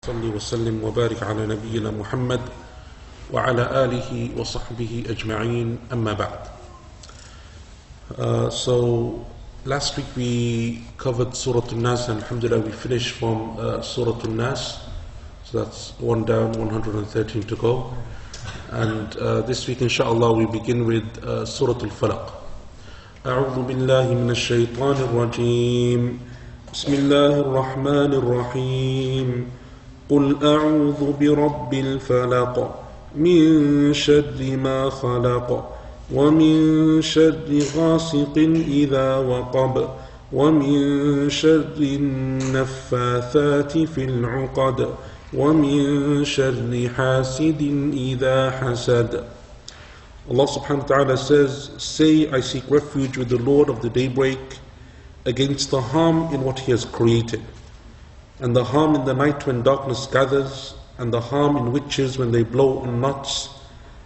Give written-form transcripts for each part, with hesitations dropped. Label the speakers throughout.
Speaker 1: صلي وسلم وبارك على نبينا محمد وعلى آله وصحبه أجمعين أما بعد. So last week we covered Surah Al-Nas, and alhamdulillah we finished from Surah Al-Nas. So that's one down, 113 to go. And this week inshallah we begin with Surah Al-Falaq. أعوذ بالله من الشيطان الرجيم بسم الله الرحمن الرحيم قل أعوذ برب الفلق من شر ما خلق ومن شر غاسق إذا وقب ومن شر النفاثات في العقد ومن شر حاسد إذا حسد. Allah subhanahu wa ta'ala says, say, I seek refuge with the Lord of the daybreak against the harm in what He has created, and the harm in the night when darkness gathers, and the harm in witches when they blow on knots,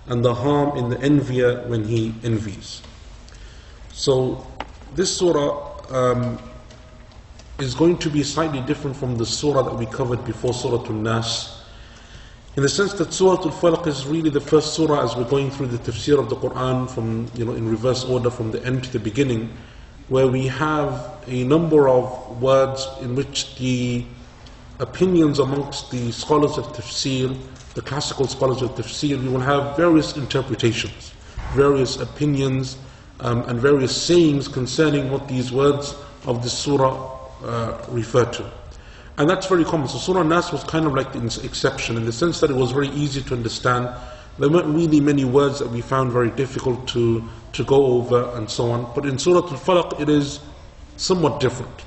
Speaker 1: and the harm in the envier when he envies. So this surah is going to be slightly different from the surah that we covered before, Surah Al-Nas, in the sense that Surah Al-Falaq is really the first surah as we're going through the tafsir of the Quran from, in reverse order from the end to the beginning, where we have a number of words in which the opinions amongst the scholars of tafsir, the classical scholars of tafsir, we will have various interpretations, various opinions, and various sayings concerning what these words of the surah refer to. And that's very common. So Surah Nas was kind of like the exception in the sense that it was very easy to understand. There weren't really many words that we found very difficult to go over and so on. But in Surah Al-Falaq it is somewhat different.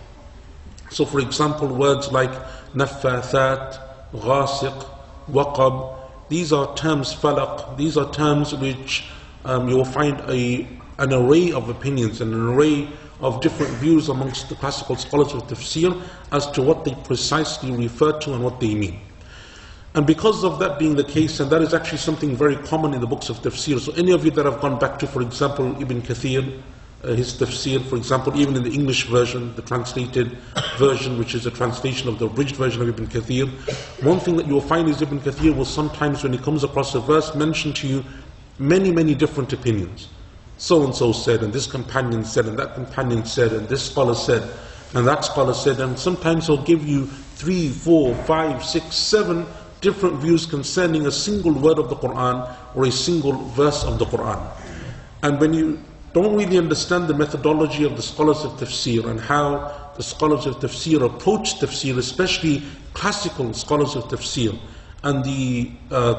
Speaker 1: So for example, words like Naffathat, Ghasiq, Waqab, these are terms, Falaq, these are terms which you will find an array of opinions and an array of different views amongst the classical scholars of tafsir as to what they precisely refer to and what they mean. And because of that being the case, and that is actually something very common in the books of tafsir, so any of you that have gone back to, for example, Ibn Kathir, his tafsir, for example, even in the English version, the translated version, which is a translation of the abridged version of Ibn Kathir, one thing that you will find is Ibn Kathir will sometimes, when he comes across a verse, mention to you many different opinions. So-and-so said, and this companion said, and that companion said, and this scholar said, and that scholar said, and sometimes he'll give you 3, 4, 5, 6, 7 different views concerning a single word of the Quran or a single verse of the Quran. And when you don't really understand the methodology of the scholars of tafsir and how the scholars of tafsir approach tafsir, especially classical scholars of tafsir, and the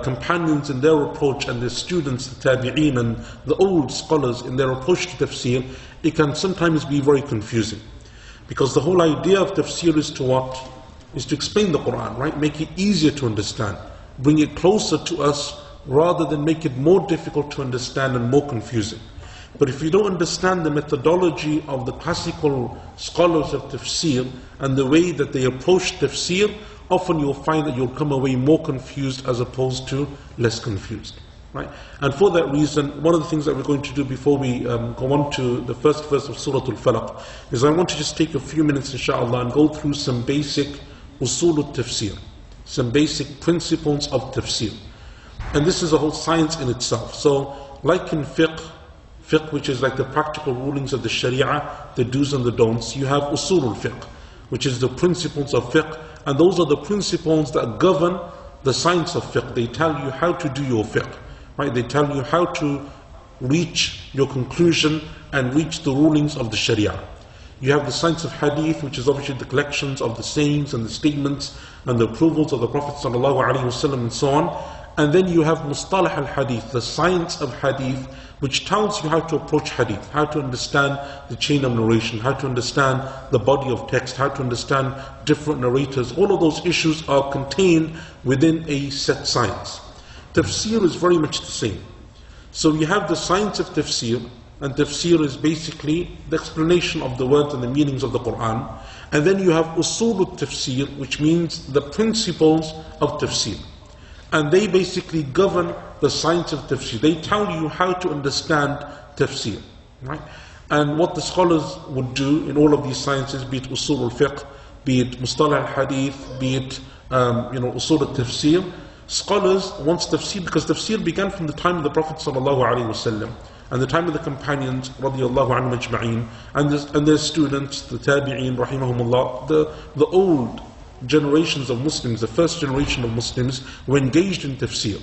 Speaker 1: companions in their approach, and the students, the tabi'een, and the old scholars in their approach to tafsir, it can sometimes be very confusing. Because the whole idea of tafsir is to what? Is to explain the Quran, right? Make it easier to understand, bring it closer to us, rather than make it more difficult to understand and more confusing. But if you don't understand the methodology of the classical scholars of tafsir and the way that they approach tafsir, often you'll find that you'll come away more confused as opposed to less confused. Right? And for that reason, one of the things that we're going to do before we go on to the first verse of Surah Al-Falaq is I want to just take a few minutes inshallah and go through some basic usul al-tafsir, some basic principles of tafsir. And this is a whole science in itself. So like in fiqh, which is like the practical rulings of the sharia, the do's and the don'ts, you have usul al-fiqh, which is the principles of fiqh. And those are the principles that govern the science of fiqh. They tell you how to do your fiqh, right? They tell you how to reach your conclusion and reach the rulings of the sharia. You have the science of hadith, which is obviously the collections of the sayings and the statements and the approvals of the Prophet ﷺ and so on. And then you have mustalah al-hadith, the science of hadith, which tells you how to approach hadith, how to understand the chain of narration, how to understand the body of text, how to understand different narrators. All of those issues are contained within a set science. Tafsir is very much the same. So you have the science of tafsir, and tafsir is basically the explanation of the words and the meanings of the Quran. And then you have usul al-tafsir, which means the principles of tafsir. And they basically govern the science of tafsir. They tell you how to understand tafsir, right? And what the scholars would do in all of these sciences, be it usul al-fiqh, be it mustalah al-hadith, be it usul al-tafsir, scholars wants tafsir because tafsir began from the time of the Prophet ﷺ and the time of the companions radiallahu anhum ajma'in, and their students, the tabi'een rahimahumullah, the old generations of Muslims, the first generation of Muslims were engaged in tafsir.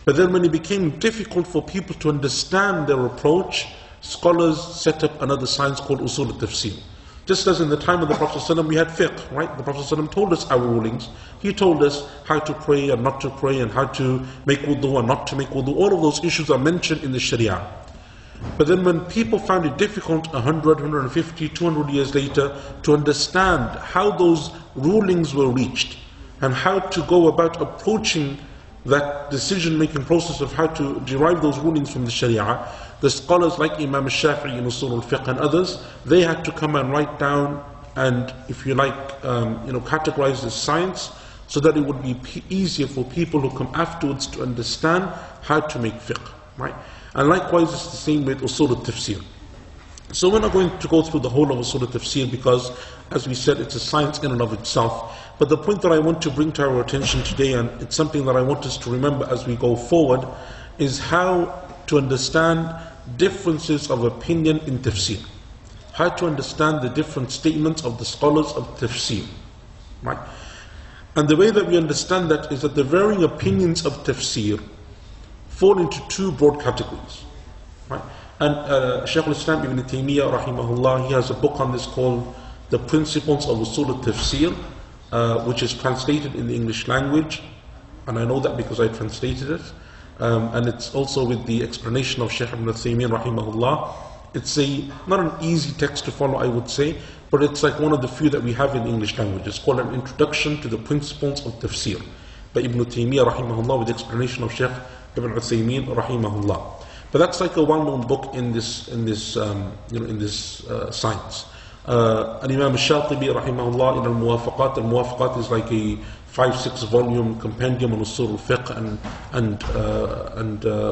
Speaker 1: But then when it became difficult for people to understand their approach, scholars set up another science called usul al-tafsir. Just as in the time of the Prophet ﷺ we had fiqh, right? The Prophet ﷺ told us our rulings. He told us how to pray and not to pray, and how to make wudu and not to make wudu. All of those issues are mentioned in the Sharia. But then when people found it difficult 100, 150, 200 years later to understand how those rulings were reached and how to go about approaching that decision-making process of how to derive those rulings from the Sharia, the scholars like Imam al-Shafi'i in Usul al-Fiqh and others, they had to come and write down and, if you like, categorize the science so that it would be easier for people who come afterwards to understand how to make fiqh, right? And likewise, it's the same with Usul al-Tafsir. So we're not going to go through the whole of Usul al-Tafsir because, as we said, it's a science in and of itself. But the point that I want to bring to our attention today, and it's something that I want us to remember as we go forward, is how to understand differences of opinion in tafsir. How to understand the different statements of the scholars of tafsir. Right? And the way that we understand that is that the varying opinions of tafsir fall into two broad categories. Right? And Shaykh al-Islam Ibn Taymiyyah rahimahullah, he has a book on this called The Principles of Usul al-Tafsir, which is translated in the English language, and I know that because I translated it, and it's also with the explanation of Shaykh Ibn Taymiyyah rahimahullah. It's not an easy text to follow, I would say, but it's like one of the few that we have in the English language. It's called An Introduction to the Principles of Tafsir by Ibn Taymiyyah rahimahullah, with the explanation of Shaykh Ibn Uthaymeen rahimahullah. But that's like a well-known book in this science. And Imam al-Shatibi rahimahullah in al-Muwafaqat. Al-Muwafaqat is like a 5-6 volume compendium on usul al-fiqh and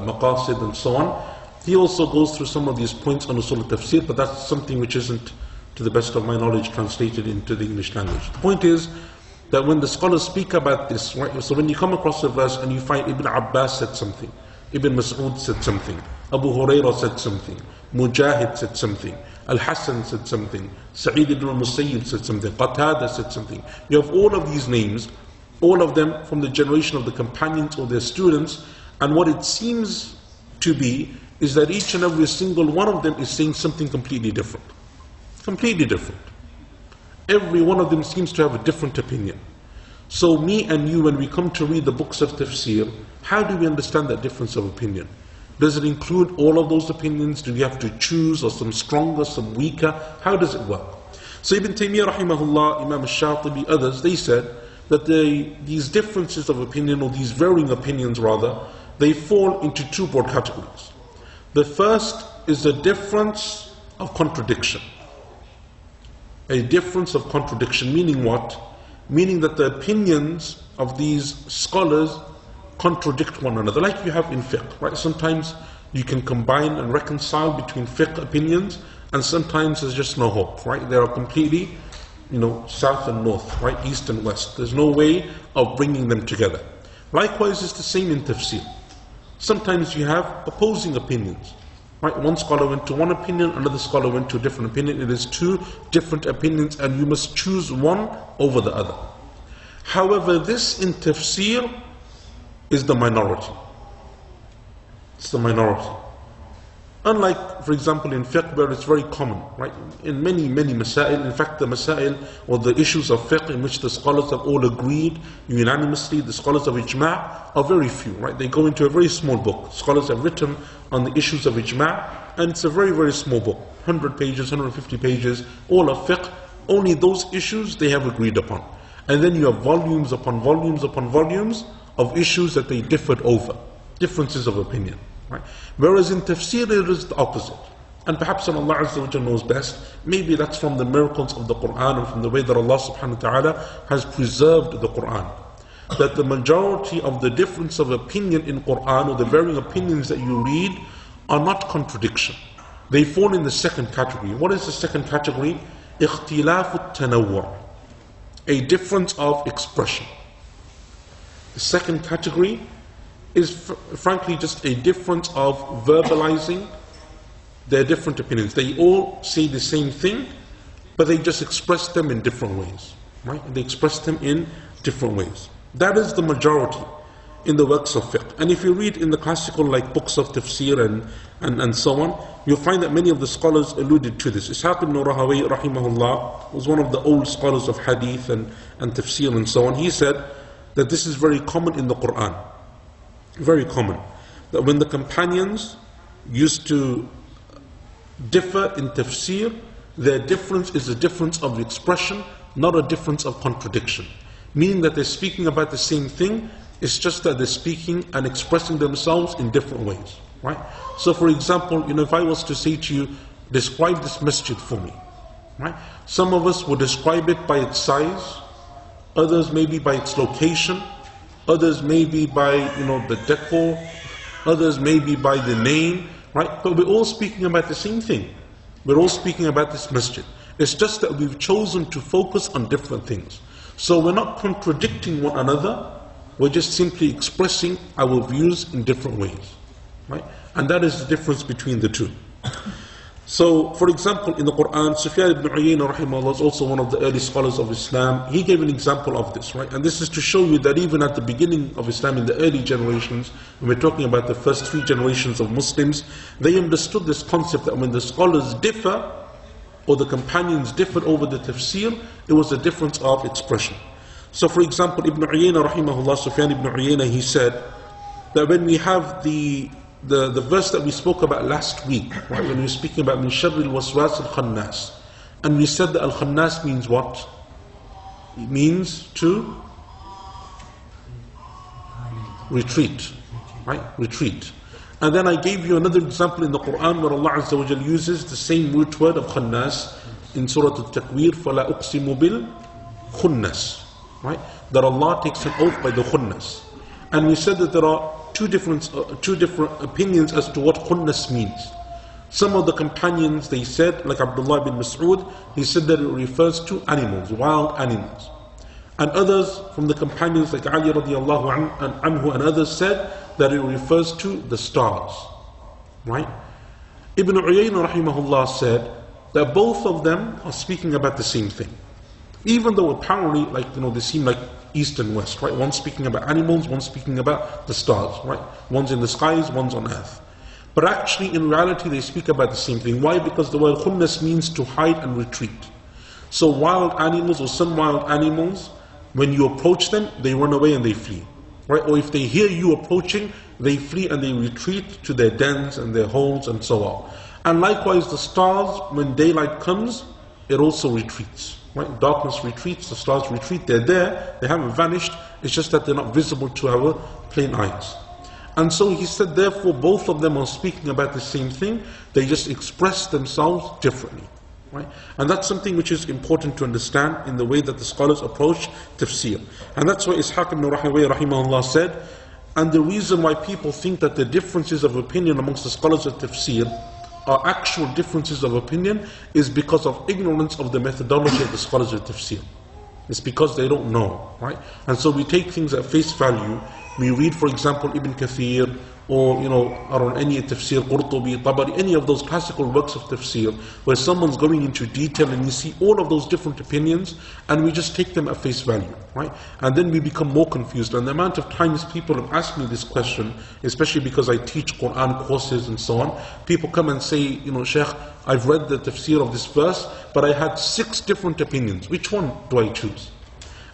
Speaker 1: maqasid and so on. He also goes through some of these points on usul al-tafsir, but that's something which isn't, to the best of my knowledge, translated into the English language. The point is that when the scholars speak about this, right, so when you come across a verse and you find Ibn Abbas said something, Ibn Mas'ud said something, Abu Hurairah said something, Mujahid said something, Al-Hasan said something, Sa'id ibn al-Musayyib said something, Qatada said something. You have all of these names, all of them from the generation of the companions or their students, and what it seems to be is that each and every single one of them is saying something completely different. Completely different. Every one of them seems to have a different opinion. So me and you, when we come to read the books of tafsir, how do we understand that difference of opinion? Does it include all of those opinions? Do we have to choose, or some stronger, some weaker? How does it work? So Ibn Taymiyyah rahimahullah, Imam al-Shatibi, others, they said that these differences of opinion, or these varying opinions rather, they fall into two broad categories. The first is a difference of contradiction. A difference of contradiction, meaning what? Meaning that the opinions of these scholars contradict one another, like you have in fiqh, right? Sometimes you can combine and reconcile between fiqh opinions, and sometimes there's just no hope, right? They are completely, south and north, right? East and west. There's no way of bringing them together. Likewise, it's the same in tafsir. Sometimes you have opposing opinions, right? One scholar went to one opinion, another scholar went to a different opinion. It is two different opinions, and you must choose one over the other. However, this in tafsir is the minority. It's the minority. Unlike, for example, in fiqh, where it's very common, right? In many masail, in fact, the masail or the issues of fiqh in which the scholars have all agreed unanimously, the scholars of ijma' are very few, right? They go into a very small book. Scholars have written on the issues of ijma', and it's a very small book, 100 pages, 150 pages, all of fiqh. Only those issues they have agreed upon. And then you have volumes upon volumes upon volumes of issues that they differed over, differences of opinion. Right? Whereas in tafsir it is the opposite. And perhaps Allah Azza wa Jalla knows best. Maybe that's from the miracles of the Quran and from the way that Allah subhanahu wa ta'ala has preserved the Quran. That the majority of the difference of opinion in Quran, or the varying opinions that you read, are not contradiction. They fall in the second category. What is the second category? اختلاف التنوع. A difference of expression. The second category is frankly just a difference of verbalizing their different opinions. They all say the same thing, but they just express them in different ways. Right? They express them in different ways. That is the majority in the works of fiqh. And if you read in the classical books of tafsir and so on, you'll find that many of the scholars alluded to this. Ishaq ibn Rahawayh rahimahullah was one of the old scholars of hadith and tafsir and so on. He said that this is very common in the Quran. Very common. That when the companions used to differ in tafsir, their difference is a difference of expression, not a difference of contradiction. Meaning that they're speaking about the same thing, it's just that they're speaking and expressing themselves in different ways. Right? So for example, if I was to say to you, describe this masjid for me. Right? Some of us would describe it by its size, others maybe by its location, others maybe by the decor, others maybe by the name, right? But we're all speaking about the same thing. We're all speaking about this masjid. It's just that we've chosen to focus on different things. So we're not contradicting one another, we're just simply expressing our views in different ways, right? And that is the difference between the two. So, for example, in the Quran, Sufyan ibn Uyayna rahimahullah is also one of the early scholars of Islam. He gave an example of this, right? And this is to show you that even at the beginning of Islam, in the early generations, when we're talking about the first 3 generations of Muslims, they understood this concept that when the scholars differ, or the companions differed over the tafsir, it was a difference of expression. So, for example, Ibn Uyayna rahimahullah, Sufyan ibn Uyayna, he said that when we have the verse that we spoke about last week, right, when we were speaking about min sharril waswas al-khannas, and we said that al-khannas means what? It means to retreat, right? Retreat. And then I gave you another example in the Quran where Allah Azza wa Jal uses the same root word of khannas in Surah Al-Takwir, فَلَا أُقْسِمُ بِالْخُنَّسِ, right? That Allah takes an oath by the khunnas. And we said that there are two different opinions as to what khunnas means. Some of the companions, they said, like Abdullah bin Mas'ud, he said that it refers to animals, wild animals. And others from the companions like Ali radiallahu anhu and others said that it refers to the stars. Right? Ibn Uyayna rahimahullah said that both of them are speaking about the same thing. Even though apparently they seem like east and west, right? One's speaking about animals, one's speaking about the stars, right? One's in the skies, one's on earth. But actually, in reality, they speak about the same thing. Why? Because the word khunnas means to hide and retreat. So wild animals, or some wild animals, when you approach them, they run away and they flee, right? Or if they hear you approaching, they flee and they retreat to their dens and their holes and so on. And likewise, the stars, when daylight comes, it also retreats. Right? Darkness retreats, the stars retreat, they're there, they haven't vanished, it's just that they're not visible to our plain eyes. And so he said, therefore, both of them are speaking about the same thing, they just express themselves differently. Right? And that's something which is important to understand in the way that the scholars approach tafsir. And that's why Ishaq ibn Rahawayh rahimahullah said, and the reason why people think that the differences of opinion amongst the scholars of tafsir are actual differences of opinion is because of ignorance of the methodology of the scholars of tafsir. It's because they don't know, right? And so we take things at face value. We read, for example, Ibn Kathir, or around any tafsir, Qurtubi, Tabari, any of those classical works of tafsir, where someone's going into detail and you see all of those different opinions, and we just take them at face value, right? And then we become more confused. And the amount of times people have asked me this question, especially because I teach Quran courses and so on, people come and say, Shaykh, I've read the tafsir of this verse, but I had 6 different opinions. Which one do I choose?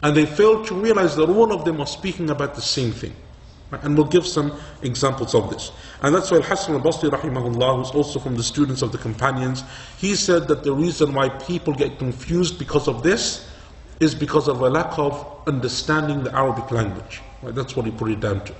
Speaker 1: And they fail to realize that all of them are speaking about the same thing. And we'll give some examples of this. And that's why Al-Hasan al-Basri rahimahullah, who's also from the students of the companions, he said that the reason why people get confused because of this is because of a lack of understanding the Arabic language. Right? That's what he put it down to.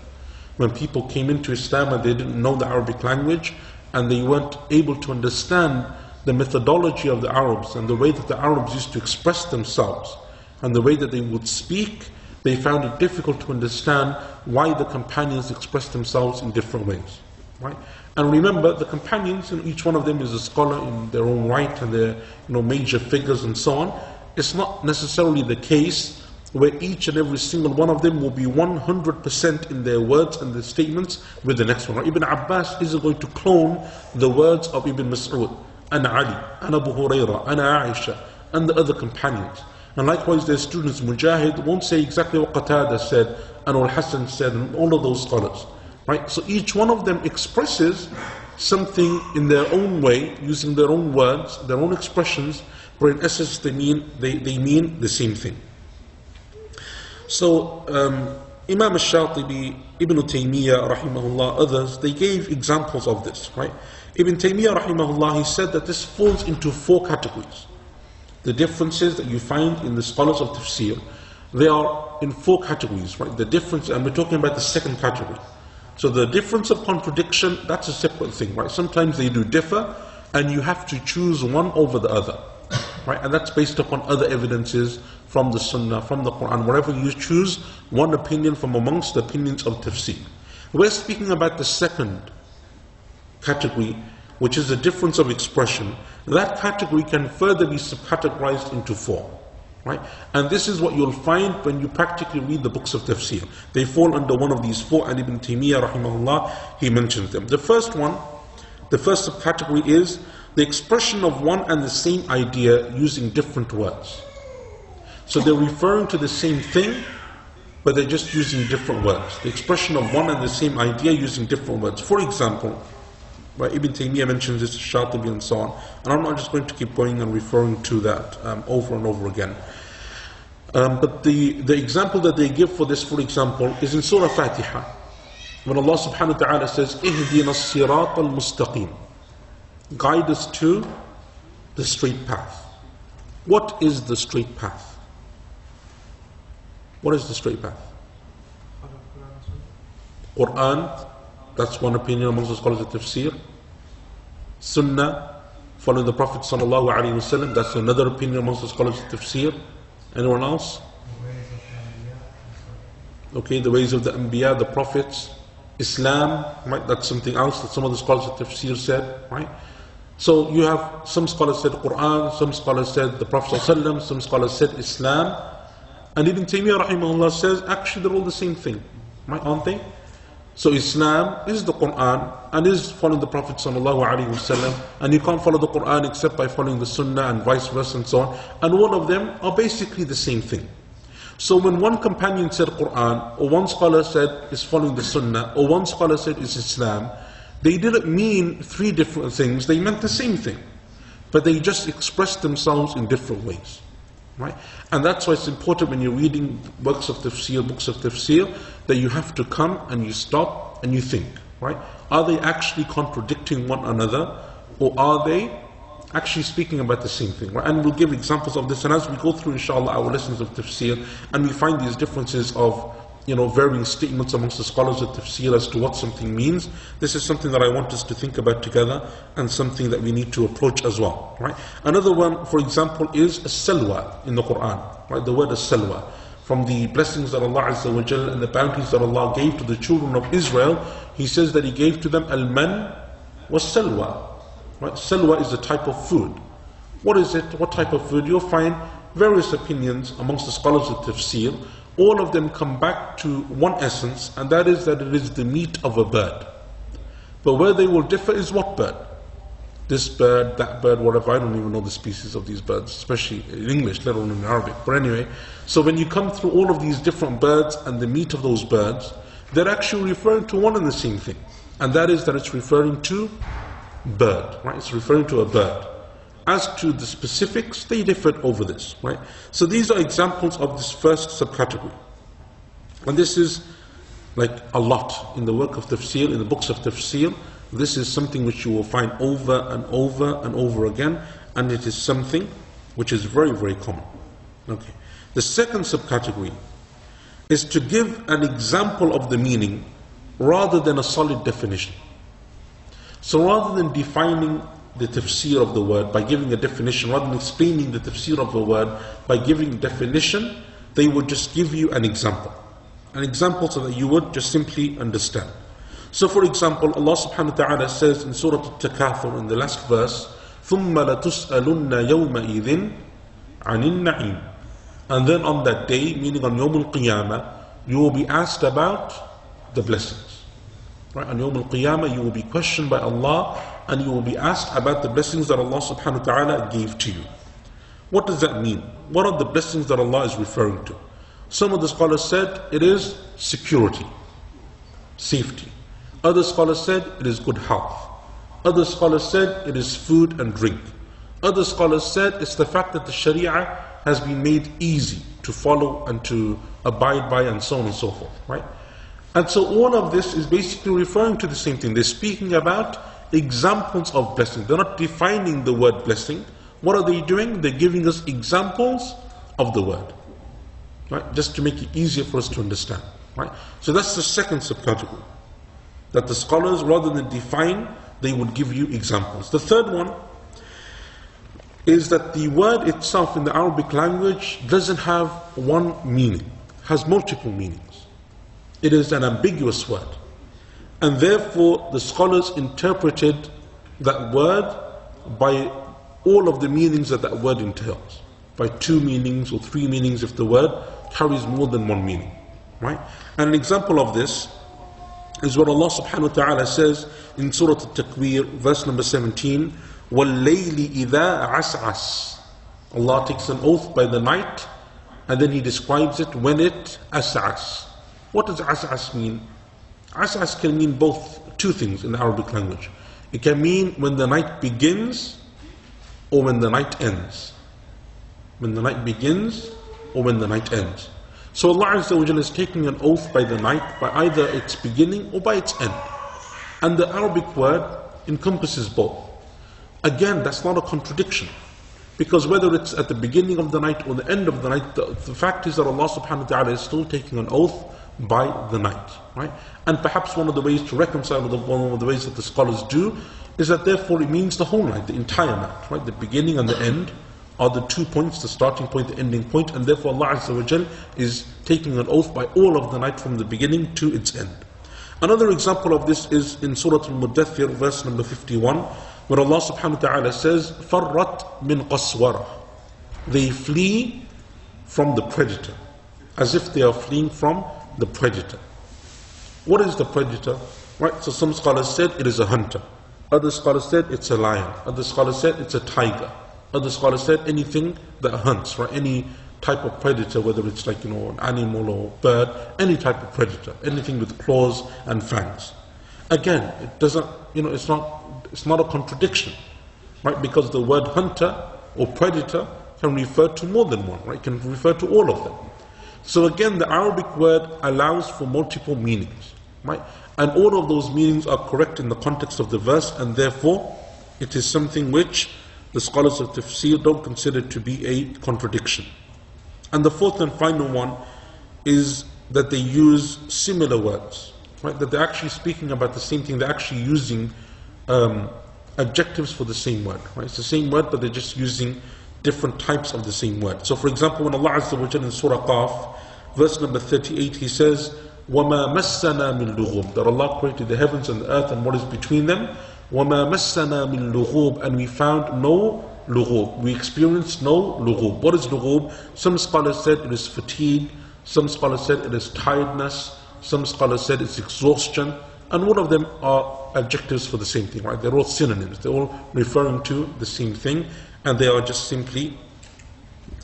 Speaker 1: When people came into Islam and they didn't know the Arabic language, and they weren't able to understand the methodology of the Arabs and the way that the Arabs used to express themselves and the way that they would speak, they found it difficult to understand why the companions expressed themselves in different ways. Right? And remember, the companions, each one of them is a scholar in their own right, and they're major figures and so on. It's not necessarily the case where each and every single one of them will be 100% in their words and their statements with the next one. Right? Ibn Abbas isn't going to clone the words of Ibn Mas'ud, and Ali, and Abu Hurairah, and Aisha, and the other companions. And likewise their students, Mujahid, won't say exactly what Qatada said, and Al-Hasan said, and all of those scholars. Right? So each one of them expresses something in their own way, using their own words, their own expressions, but in essence they mean the same thing. So Imam al-Shatibi, Ibn Taymiyyah rahimahullah, others, they gave examples of this. Right? Ibn Taymiyyah rahimahullah, he said that this falls into 4 categories. The differences that you find in the scholars of tafsir, they are in 4 categories. Right? The difference, and we're talking about the second category. So the difference of contradiction, that's a separate thing. Right? Sometimes they do differ, and you have to choose one over the other. Right? And that's based upon other evidences from the Sunnah, from the Quran. Wherever you choose one opinion from amongst the opinions of tafsir. We're speaking about the second category, which is a difference of expression. That category can further be subcategorized into 4. Right? And this is what you'll find when you practically read the books of tafsir. They fall under one of these 4, and Ibn Taymiyyah rahimahullah, he mentions them. The first one, the first subcategory is the expression of one and the same idea using different words. So they're referring to the same thing, but they're just using different words. The expression of one and the same idea using different words. For example, right, Ibn Taymiyyah mentions this, Shatibi and so on, and I'm not just going to keep going and referring to that over and over again. But the example that they give for this, for example, is in Surah Fatiha, when Allah subhanahu wa ta'ala says, Ihdina as-sirat al-mustaqim, guide us to the straight path. What is the straight path? What is the straight path? Quran, that's one opinion amongst the scholars of tafsir. Sunnah, following the Prophet sallallahu alaihi wasallam, that's another opinion amongst the scholars of tafsir. Anyone else? Okay, the ways of the Anbiya, the Prophets. Islam, right? That's something else that some of the scholars of tafsir said, right? So you have some scholars said Quran, some scholars said the Prophet ﷺ, some scholars said Islam, and Ibn Taymiyyah rahimahullah says actually they're all the same thing, right? Aren't they? So Islam is the Quran and is following the Prophet ﷺ, and you can't follow the Quran except by following the Sunnah and vice versa and so on, and all of them are basically the same thing. So when one companion said Quran, or one scholar said is following the Sunnah, or one scholar said is Islam, they didn't mean 3 different things, they meant the same thing. But they just expressed themselves in different ways. Right? And that's why it's important when you're reading books of tafsir, that you have to come and you stop and you think. Right? Are they actually contradicting one another, or are they actually speaking about the same thing? Right? And we'll give examples of this, and as we go through inshallah our lessons of tafsir, and we find these differences of varying statements amongst the scholars of tafsir as to what something means, this is something that I want us to think about together, and something that we need to approach as well. Right? Another one, for example, is as-salwa in the Quran. Right? The word as-salwa. From the blessings that Allah Azza wa Jal and the bounties that Allah gave to the children of Israel, He says that He gave to them al-man was-salwa. Right? Salwa is a type of food. What is it? What type of food? You'll find various opinions amongst the scholars of tafsir. All of them come back to one essence, and that is that it is the meat of a bird. But where they will differ is what bird? This bird, that bird, whatever. I don't even know the species of these birds, especially in English, let alone in Arabic. But anyway, so when you come through all of these different birds and the meat of those birds, they're actually referring to one and the same thing. And that is that it's referring to bird, right? It's referring to a bird. As to the specifics, they differed over this, right? So these are examples of this first subcategory. And this is like a lot in the work of tafsir, in the books of tafsir. This is something which you will find over and over and over again, and it is something which is very, very common. Okay. The second subcategory is to give an example of the meaning rather than a solid definition. So rather than defining the tafsir of the word by giving a definition, rather than explaining the tafsir of the word by giving definition, they would just give you an example. An example so that you would just simply understand. So for example, Allah subhanahu wa ta'ala says in Surah Al-Takathur in the last verse, ثُمَّ لَتُسْأَلُنَّ يَوْمَئِذٍ عَنِ النَّعِيمِ. And then on that day, meaning on Yawm al-Qiyamah, you will be asked about the blessings. Right? On Yawm al-Qiyamah, you will be questioned by Allah, and you will be asked about the blessings that Allah subhanahu wa ta'ala gave to you. What does that mean? What are the blessings that Allah is referring to? Some of the scholars said it is security, safety. Other scholars said it is good health. Other scholars said it is food and drink. Other scholars said it's the fact that the Sharia has been made easy to follow and to abide by, and so on and so forth, right? And so all of this is basically referring to the same thing. They're speaking about examples of blessing. They're not defining the word blessing. What are they doing? They're giving us examples of the word, right? Just to make it easier for us to understand, right? So that's the second subcategory. That the scholars, rather than define, they would give you examples. The third one is that the word itself in the Arabic language doesn't have one meaning, has multiple meanings. It is an ambiguous word. And therefore the scholars interpreted that word by all of the meanings that that word entails. By 2 meanings or 3 meanings if the word carries more than one meaning. Right? And an example of this is what Allah subhanahu wa ta'ala says in Surah Al-Takwir, verse number 17, وَاللَّيْلِ إِذَا عَسْعَسْ. Allah takes an oath by the night, and then He describes it when it as'as. What does as'as mean? As'as can mean both 2 things in the Arabic language. It can mean when the night begins or when the night ends. When the night begins or when the night ends. So Allah Azza wa Jalla is taking an oath by the night, by either its beginning or by its end. And the Arabic word encompasses both. Again, that's not a contradiction. Because whether it's at the beginning of the night or the end of the night, the fact is that Allah subhanahu wa ta'ala is still taking an oath by the night. Right? And perhaps one of the ways to reconcile, one of the ways that the scholars do, is that therefore it means the whole night, the entire night. Right? The beginning and the end are the 2 points, the starting point, the ending point, and therefore Allah Azza wa Jal is taking an oath by all of the night from the beginning to its end. Another example of this is in Surah Al-Muddathir, verse number 51, where Allah subhanahu wa ta'ala says, فَرَّتْ مِنْ قَسْوَرَةٍ. They flee from the predator, as if they are fleeing from the predator. What is the predator? Right? So some scholars said it is a hunter. Other scholars said it's a lion. Other scholars said it's a tiger. Other scholars said anything that hunts, right? Any type of predator, whether it's like, an animal or bird, any type of predator, anything with claws and fangs. Again, it doesn't, it's not a contradiction, right? Because the word hunter or predator can refer to more than one, right? It can refer to all of them. So again, the Arabic word allows for multiple meanings, right? And all of those meanings are correct in the context of the verse, and therefore it is something which the scholars of tafsir don't consider to be a contradiction. And the fourth and final one is that they use similar words, right? That they're actually speaking about the same thing. They're actually using adjectives for the same word, right? It's the same word, but they're just using different types of the same word. So for example, when Allah Azza wa Jalla in Surah Qaf, verse number 38, He says, وَمَا مَسَّنَا مِن لُغُوبٍ. That Allah created the heavens and the earth and what is between them. وَمَا مَسَّنَا مِن لُغُوبٍ. And we found no lughub. We experienced no lughub. What is lughub? Some scholars said it is fatigue. Some scholars said it is tiredness. Some scholars said it's exhaustion. And all of them are adjectives for the same thing, right? They're all synonyms. They're all referring to the same thing. And they are just simply,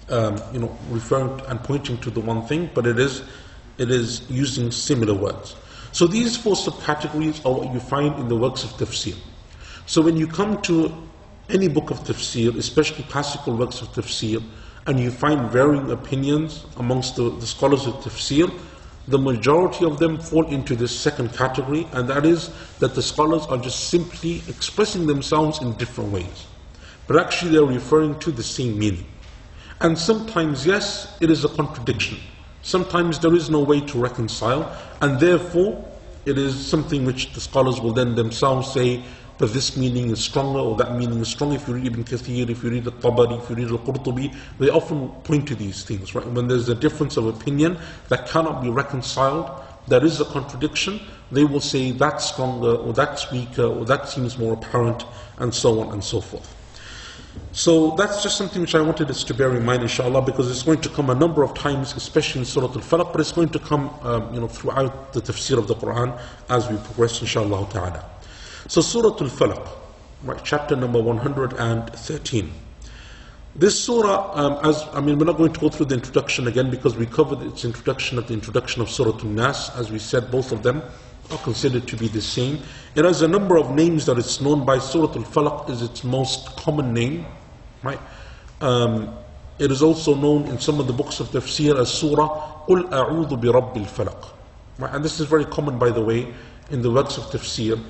Speaker 1: referring and pointing to the one thing, but it is using similar words. So these 4 subcategories are what you find in the works of tafsir. So when you come to any book of tafsir, especially classical works of tafsir, and you find varying opinions amongst the scholars of tafsir, the majority of them fall into this second category, and that is that the scholars are just simply expressing themselves in different ways. But actually they are referring to the same meaning. And sometimes, yes, it is a contradiction. Sometimes there is no way to reconcile, and therefore it is something which the scholars will then themselves say, but this meaning is stronger or that meaning is stronger. If you read Ibn Kathir, if you read Al-Tabari, if you read Al-Qurtubi, they often point to these things, right? When there's a difference of opinion that cannot be reconciled, there is a contradiction, they will say that's stronger or that's weaker or that seems more apparent, and so on and so forth. So that's just something which I wanted us to bear in mind, inshallah, because it's going to come a number of times, especially in Surah Al-Falaq, but it's going to come throughout the tafsir of the Quran as we progress, inshallah ta'ala. So Surah Al-Falaq, right, chapter number 113. This surah, we're not going to go through the introduction again because we covered its introduction at the introduction of Surah Al-Nas. As we said, both of them are considered to be the same. It has a number of names that it's known by. Surah Al-Falaq is its most common name, right? It is also known in some of the books of tafsir as Surah قُلْ أَعُوذُ بِرَبِّ الْفَلَقِ. Right? And this is very common, by the way, in the works of tafsir.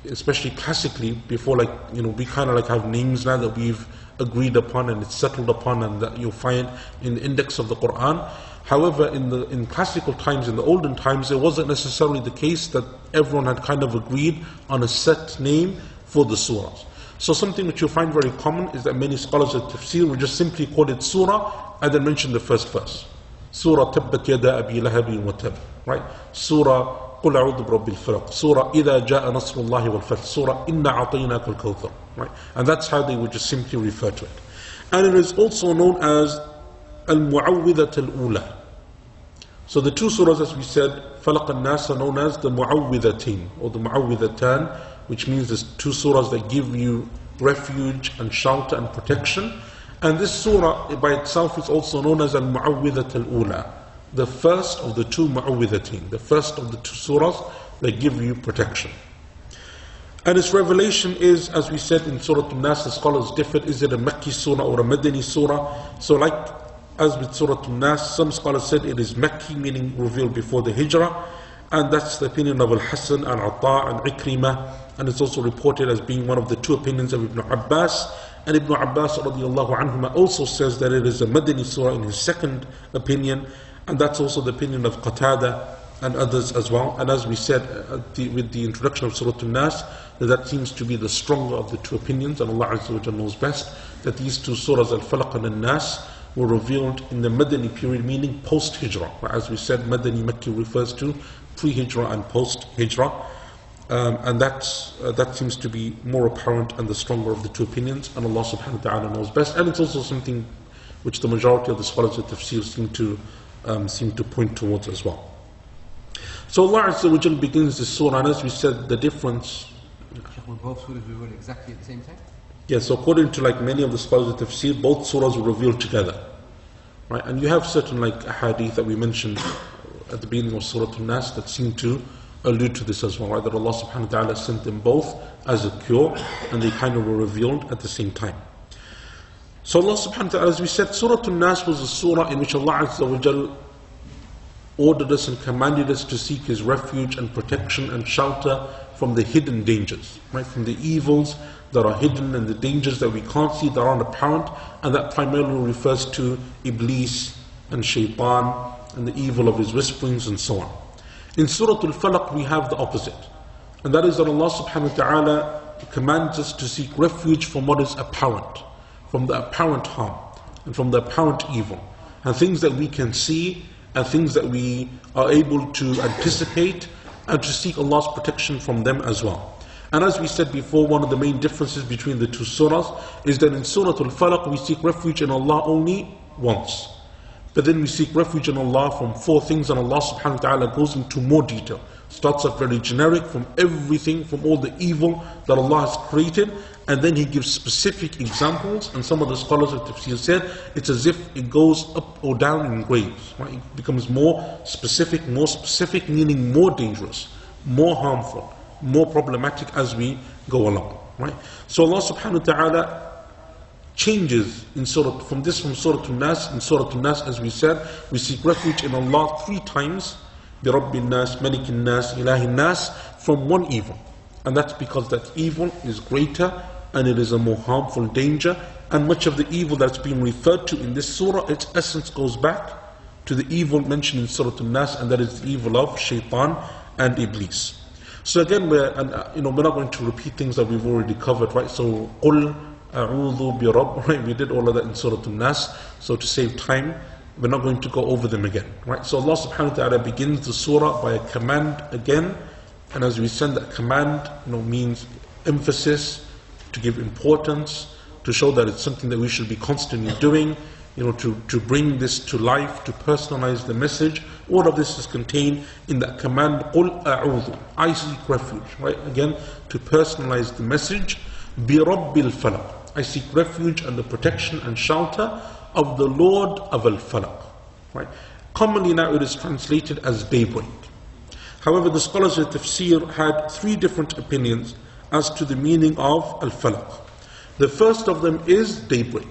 Speaker 1: Especially classically, before we kind of have names now that we've agreed upon and it's settled upon and that you'll find in the index of the Quran. However, in classical times, in the olden times, it wasn't necessarily the case that everyone had kind of agreed on a set name for the surahs. So something which you'll find very common is that many scholars of tafsir will just simply call it surah and then mention the first verse. Surah Tabbat Yada Abi Lahabin wa Tab, right? Surah قل أعوذ برب الفلق سورة إذا جاء نصر الله والفتح سورة إنا أعطيناك الكوثر, right? And that's how they would just simply refer to it. And it is also known as المعوذة الأولى. So the two surahs, as we said, فلق الناس, are known as the معوذتين or the معوذتان, which means there's two surahs that give you refuge and shelter and protection. And this surah by itself is also known as المعوذة الأولى, the first of the two mu'awwidhateen, the first of the two surahs that give you protection. And its revelation is, as we said in Surah Al-Nas, the scholars differed, is it a Makki surah or a Madani surah? So as with Surah Al-Nas, some scholars said it is Makki, meaning revealed before the Hijrah, and that's the opinion of Al-Hasan and Ata and Ikrimah, and it's also reported as being one of the two opinions of Ibn Abbas. And Ibn Abbas radiallahu anhuma also says that it is a Madani surah in his second opinion, and that's also the opinion of Qatada and others as well. And as we said with the introduction of Surah Al-Nas, that seems to be the stronger of the two opinions, and Allah Azza wa Jalla knows best, that these two surahs, Al-Falaq and Al-Nas, were revealed in the Madani period, meaning post-Hijrah. As we said, Madani Makki refers to pre-Hijrah and post-Hijrah. And that seems to be more apparent and the stronger of the two opinions, and Allah subhanahu wa ta'ala knows best. And it's also something which the majority of the scholars of tafsir seem to point towards as well. So Allah Azza wa Jalla begins this surah, and as we said, the difference.
Speaker 2: Were both surahs revealed exactly at the same time?
Speaker 1: Yes, so according to many of the scholars of tafsir, both surahs were revealed together, right? And you have certain hadith that we mentioned at the beginning of Surah Al-Nas that seem to allude to this as well, right? That Allah subhanahu wa ta'ala sent them both as a cure, and they kind of were revealed at the same time. So Allah subhanahu wa ta'ala, as we said, Surah Al-Nas was a surah in which Allah Azza wa Jal ordered us and commanded us to seek His refuge and protection and shelter from the hidden dangers, right? From the evils that are hidden and the dangers that we can't see, that aren't apparent, and that primarily refers to Iblis and Shaitan and the evil of his whisperings and so on. In Surah Al-Falaq we have the opposite, and that is that Allah subhanahu wa ta'ala commands us to seek refuge from what is apparent, from the apparent harm and from the apparent evil, and things that we can see and things that we are able to anticipate, and to seek Allah's protection from them as well. And as we said before, one of the main differences between the two surahs is that in Surah Al-Falaq we seek refuge in Allah only once, but then we seek refuge in Allah from four things, and Allah subhanahu wa ta'ala goes into more detail. Starts off very generic from everything, from all the evil that Allah has created, and then He gives specific examples. And some of the scholars of tafsir said it's as if it goes up or down in grades, right? It becomes more specific, meaning more dangerous, more harmful, more problematic as we go along, right? So Allah subhanahu wa ta'ala changes in from Surah Al-Nas. In Surah Al-Nas, as we said, we seek refuge in Allah 3 times, بِرَبِّ النَّاسِ مَلِكِ النَّاسِ إِلَهِ النَّاسِ, from one evil. And that's because that evil is greater and it is a more harmful danger, and much of the evil that's being referred to in this surah, its essence goes back to the evil mentioned in Surah Al-Nas, and that is the evil of Shaitan and Iblis. So again, we're not going to repeat things that we've already covered, right? So قُلْ أَعُوذُ بِرَبِّ, right? We did all of that in Surah Al-Nas, so to save time, we're not going to go over them again, right? So Allah subhanahu wa ta'ala begins the surah by a command again, and as we said, that command means emphasis, to give importance, to show that it's something that we should be constantly doing, to bring this to life, to personalize the message. All of this is contained in that command, قُلْ أَعُوذُ, I seek refuge, right? Again, to personalize the message, بِرَبِّ الْفَلَقِ, I seek refuge and the protection and shelter of the Lord of Al-Falaq, right? Commonly now it is translated as daybreak. However, the scholars of tafsir had three different opinions as to the meaning of Al-Falaq. The first of them is daybreak.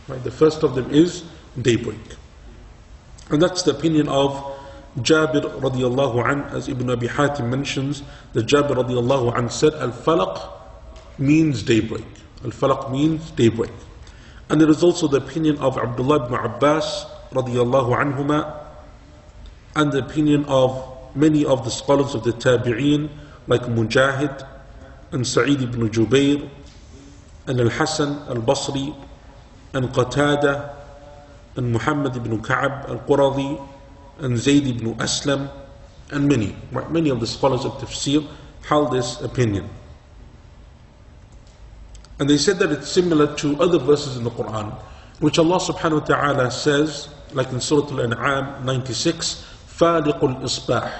Speaker 1: Right? The first of them is daybreak. And that's the opinion of Jabir radiallahu an, as Ibn Abi Hatim mentions, that Jabir radiallahu an said, Al-Falaq means daybreak. Al-Falaq means daybreak. And there is also the opinion of Abdullah ibn Abbas radiallahu anhuma, and the opinion of many of the scholars of the Tabi'een, like Mujahid and Sa'id ibn Jubair and Al-Hasan al-Basri and Qatada and Muhammad ibn Ka'ab al-Quradi and Zayd ibn Aslam and many of the scholars of tafsir held this opinion. And they said that it's similar to other verses in the Quran, which Allah subhanahu wa ta'ala says, like in Surah Al-An'am 96, فَالِقُ الْإِصْبَاحِ,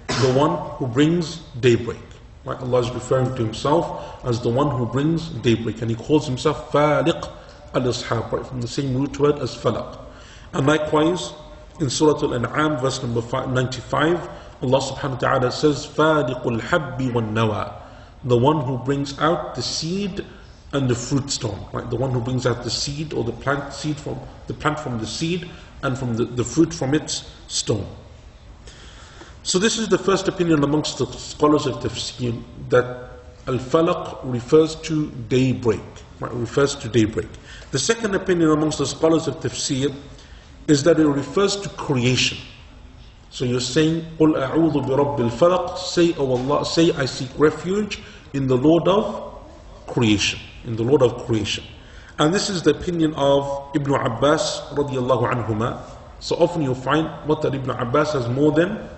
Speaker 1: the one who brings daybreak. Right? Allah is referring to Himself as the one who brings daybreak, and He calls Himself فَالِقُ al-Ishab, right, from the same root word as falaq. And likewise, in Surah Al-An'am, verse number 95, Allah subhanahu wa ta'ala says, فَالِقُ الْحَبِّ وَالنَّوَى, the one who brings out the seed and the fruit stone, right? The one who brings out the seed or the plant from the seed and from the fruit from its stone. So this is the first opinion amongst the scholars of tafsir, that al-falaq refers to daybreak, right? Refers to daybreak. The second opinion amongst the scholars of tafsir is that it refers to creation. So you're saying, قُلْ أَعُوذُ بِرَبِّ الْفَلَقِ, say, O Allah, say, I seek refuge in the Lord of creation. In the Lord of creation. And this is the opinion of Ibn Abbas radiallahu anhuma. So often you'll find that Ibn Abbas has more than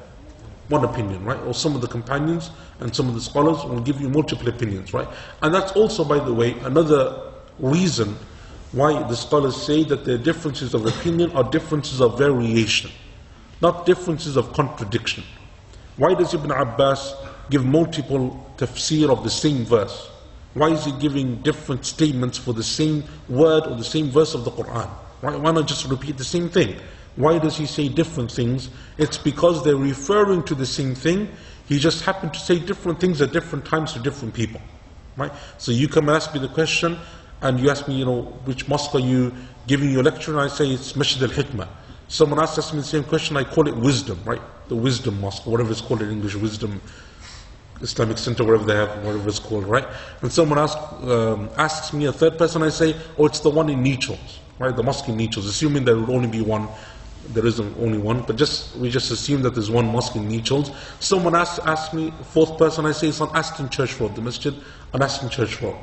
Speaker 1: one opinion, right? Or some of the companions and some of the scholars will give you multiple opinions, right? And that's also, by the way, another reason why the scholars say that their differences of opinion are differences of variation, not differences of contradiction. Why does Ibn Abbas give multiple tafsir of the same verse? Why is he giving different statements for the same word or the same verse of the Quran? Why not just repeat the same thing? Why does he say different things? It's because they're referring to the same thing. He just happened to say different things at different times to different people, right? So you come and ask me the question, and you ask me, which mosque are you giving your lecture? And I say it's Masjid al-Hikmah. Someone asks me the same question, I call it wisdom, right? The wisdom mosque, or whatever it's called in English, wisdom Islamic Center, whatever they have, whatever it's called, right? And someone asks me, a third person, I say, oh, it's the one in Nechells, right? The mosque in Nechells, assuming there would only be one. There isn't only one, but we just assume that there's one mosque in Nechells. Someone asks me, fourth person, I say, it's on Aston Church Road, the masjid on Aston Church Road.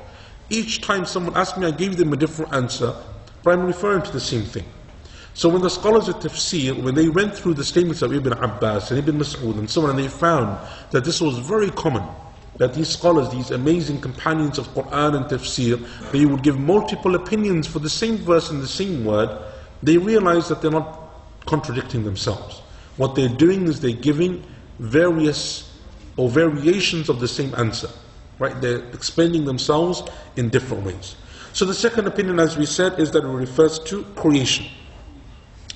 Speaker 1: Each time someone asked me, I gave them a different answer, but I'm referring to the same thing. So when the scholars of tafsir, when they went through the statements of Ibn Abbas and Ibn Mas'ud and so on, and they found that this was very common, that these scholars, these amazing companions of Quran and tafsir, they would give multiple opinions for the same verse and the same word, they realized that they're not contradicting themselves. What they're doing is they're giving various or variations of the same answer, right? They're explaining themselves in different ways. So the second opinion, as we said, is that it refers to creation.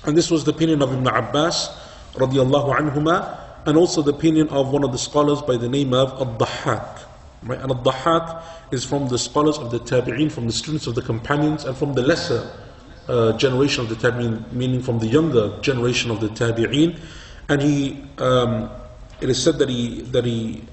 Speaker 1: And this was the opinion of Ibn Abbas radiallahu anhuma, and also the opinion of one of the scholars by the name of Al-Dhahhak. Right? And Al-Dhahhak is from the scholars of the Tabi'een, from the students of the companions, and from the lesser generation of the Tabi'een, meaning from the younger generation of the Tabi'een. And it is said that he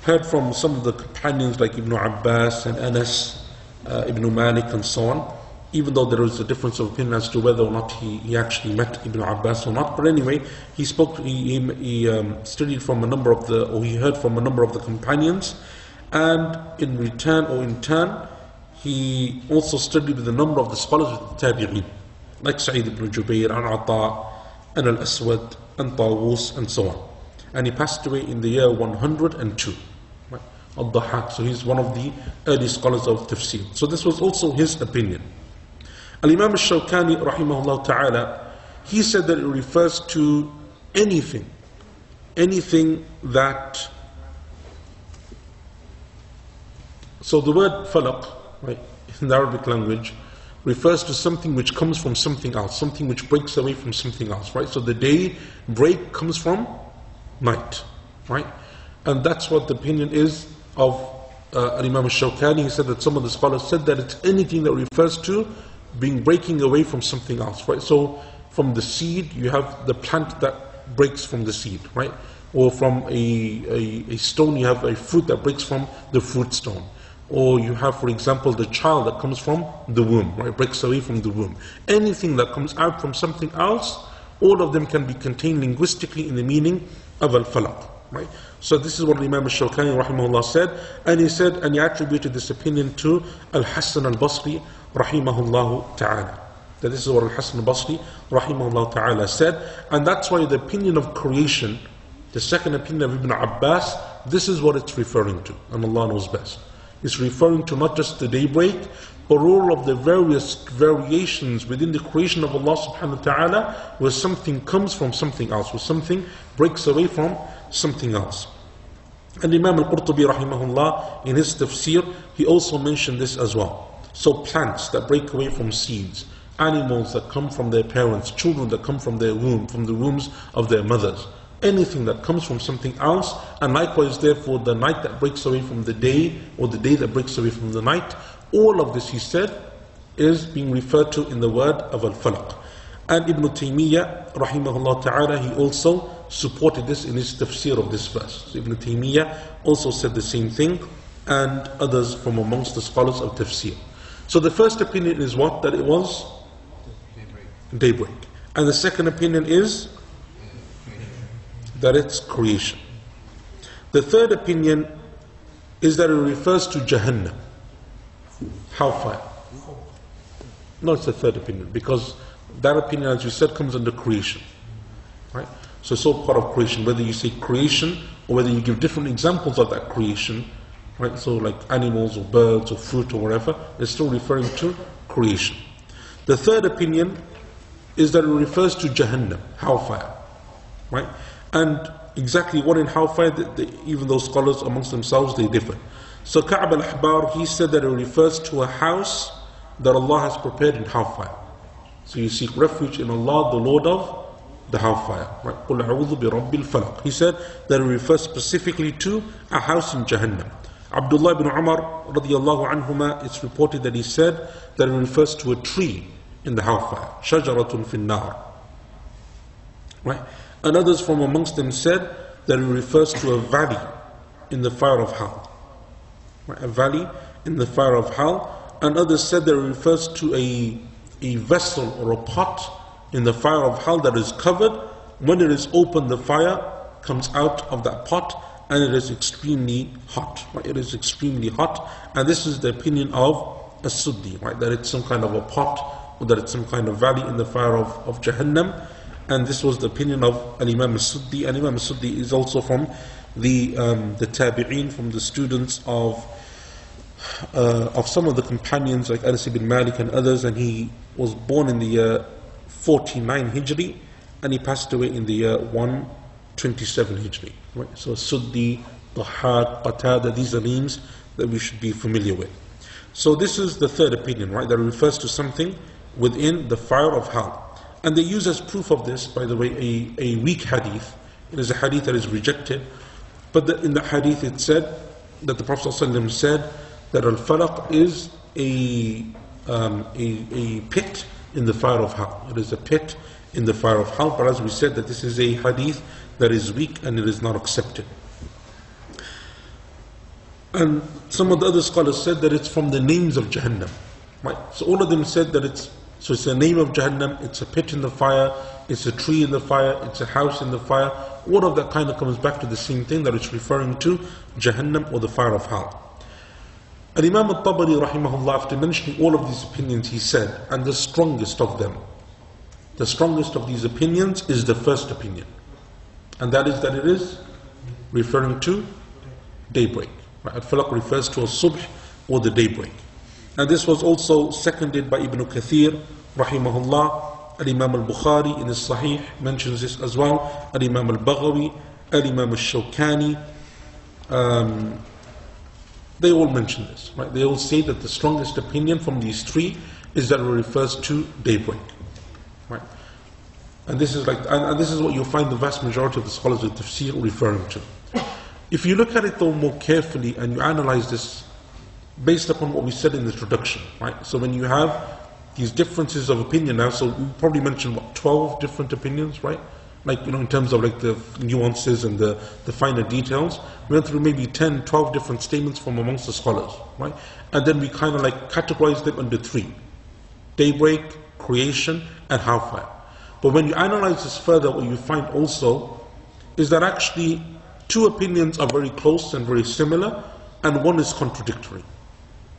Speaker 1: heard from some of the companions like Ibn Abbas and Anas, Ibn Malik and so on, even though there is a difference of opinion as to whether or not he actually met Ibn Abbas or not. But anyway, he studied from a number of he heard from a number of the companions, and in return or in turn, he also studied with a number of the scholars of the Tabi'een, like Sa'id ibn Jubair, and Ata, and Al-Aswad, and Tawus, and so on. And he passed away in the year 102. Right? al-Dhahhak. So he's one of the early scholars of tafsir. So this was also his opinion. Al-Imam al-Shawkani rahimahullah ta'ala, he said that it refers to anything that, so the word falaq, right, in the Arabic language, refers to something which comes from something else, something which breaks away from something else, right? So the day break comes from night, right? And that's what the opinion is of Imam al-Shawkani. He said that some of the scholars said that it's anything that refers to breaking away from something else, right? So from the seed, you have the plant that breaks from the seed, right? Or from a stone, you have a fruit that breaks from the fruit stone. Or you have, for example, the child that comes from the womb, right? Breaks away from the womb. Anything that comes out from something else, all of them can be contained linguistically in the meaning of al-falaq, right? So this is what Imam al-Shawkani rahimahullah said, and he said, and he attributed this opinion to Al-Hasan al-Basri rahimahullah ta'ala. That this is what Al-Hasan al-Basri rahimahullah ta'ala said, and that's why the opinion of creation, the second opinion of Ibn Abbas, this is what it's referring to, and Allah knows best. It's referring to not just the daybreak, but all of the various variations within the creation of Allah subhanahu wa ta'ala, where something comes from something else, where something breaks away from something else. And Imam al-Qurtubi rahimahullah, in his tafsir, he also mentioned this as well. So plants that break away from seeds, animals that come from their parents, children that come from their womb, from the wombs of their mothers, anything that comes from something else, and likewise therefore the night that breaks away from the day, or the day that breaks away from the night, all of this, he said, is being referred to in the word of al-falaq. And Ibn Taymiyyah rahimahullah ta'ala, he also supported this in his tafsir of this verse. So Ibn Taymiyyah also said the same thing, and others from amongst the scholars of tafsir. So the first opinion is what? That it was daybreak. And the second opinion is that it's creation. The third opinion is that it refers to Jahannam, hellfire. No, it's the third opinion, because that opinion, as you said, comes under creation, right? So it's all part of creation, whether you say creation or whether you give different examples of that creation, right? So like animals or birds or fruit or whatever, it's still referring to creation. The third opinion is that it refers to Jahannam, hellfire, right? And exactly what in hellfire, even those scholars amongst themselves, they differ. So Ka'b al-Ahbar, he said that it refers to a house that Allah has prepared in hellfire. So you seek refuge in Allah, the Lord of the hellfire. Right? قُلْ أَعُوذُ بِرَبِّ الْفَلَقِ. He said that it refers specifically to a house in Jahannam. Abdullah ibn Umar radiyallahu anhuma, it's reported that he said that it refers to a tree in the hellfire. شَجَرَةٌ فِي النَّارِ. Right? And others from amongst them said that it refers to a valley in the fire of hell. Right? A valley in the fire of hell. And others said that it refers to a vessel or a pot in the fire of hell that is covered. When it is opened, the fire comes out of that pot and it is extremely hot. Right? It is extremely hot. And this is the opinion of As-Suddi, right? That it's some kind of a pot, or that it's some kind of valley in the fire of Jahannam. And this was the opinion of Al-Imam As-Suddi. And Imam As-Suddi is also from the Tabi'een, from the students of some of the companions like Anas ibn Malik and others, and he was born in the year 49 Hijri and he passed away in the year 127 Hijri. Right? So Suddi, Dhahhak, Qatada, these are names that we should be familiar with. So this is the third opinion, right? That refers to something within the fire of hell. And they use as proof of this, by the way, a weak hadith. It is a hadith that is rejected. But in the hadith it said that the Prophet ﷺ said that al-falaq is a pit in the fire of hell. It is a pit in the fire of hell. But as we said, that this is a hadith that is weak and it is not accepted. And some of the other scholars said that it's from the names of Jahannam. Right? So all of them said that it's the name of Jahannam, it's a pit in the fire, it's a tree in the fire, it's a house in the fire. All of that kind of comes back to the same thing, that it's referring to Jahannam or the fire of hell. And Imam al-Tabari rahimahullah, after mentioning all of these opinions, he said, and the strongest of them, the strongest of these opinions is the first opinion. And that is that it is referring to daybreak. Right? Al-Falaq refers to al-Subh or the daybreak. And this was also seconded by Ibn Kathir, rahimahullah. Al-Imam al-Bukhari in his Sahih mentions this as well. Al-Imam al-Baghawi, Al-Imam al-Shawkani, they all mention this. Right? They all say that the strongest opinion from these three is that it refers to daybreak. Right? And this is and this is what you'll find the vast majority of the scholars of tafsir referring to. If you look at it though more carefully and you analyze this based upon what we said in the introduction, right? So when you have these differences of opinion now, so we probably mentioned what, 12 different opinions, right? Like, in terms of like the nuances and the finer details. We went through maybe 10, 12 different statements from amongst the scholars, right? And then we kind of like categorized them under three: daybreak, creation, and hellfire. But when you analyze this further, what you find also is that actually two opinions are very close and very similar, and one is contradictory.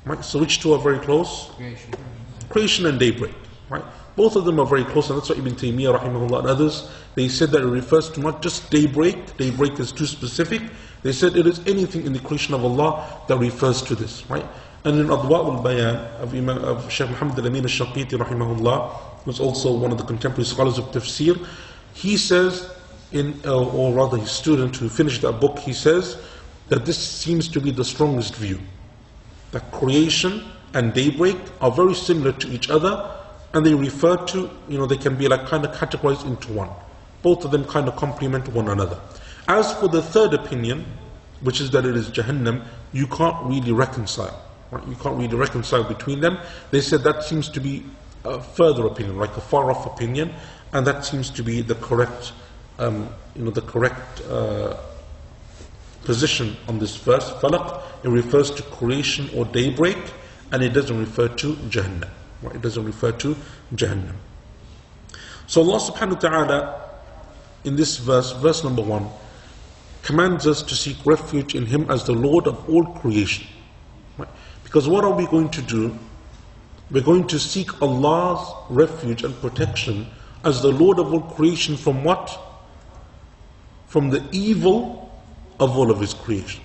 Speaker 1: Right? So which two are very close? Creation and daybreak. Right? Both of them are very close, and that's why Ibn Taymiyyah rahimahullah and others, they said that it refers to not just daybreak. Daybreak is too specific. They said it is anything in the creation of Allah that refers to this. Right? And in Adwa al-Bayan of Shaykh Muhammad al-Amin al-Shaqiti rahimahullah, who's also one of the contemporary scholars of tafsir, he says, or rather his student who finished that book, he says that this seems to be the strongest view. That creation and daybreak are very similar to each other, and they refer to, they can be like kind of categorized into one. Both of them kind of complement one another. As for the third opinion, which is that it is Jahannam, you can't really reconcile. Right? You can't really reconcile between them. They said that seems to be a further opinion, like a far off opinion, and that seems to be the correct, position on this verse. Falaq, it refers to creation or daybreak, and it doesn't refer to Jahannam. Right? It doesn't refer to Jahannam. So Allah subhanahu wa ta'ala in this verse, verse number 1, commands us to seek refuge in Him as the Lord of all creation. Right? Because what are we going to do? We're going to seek Allah's refuge and protection as the Lord of all creation from what? From the evil of all of His creation.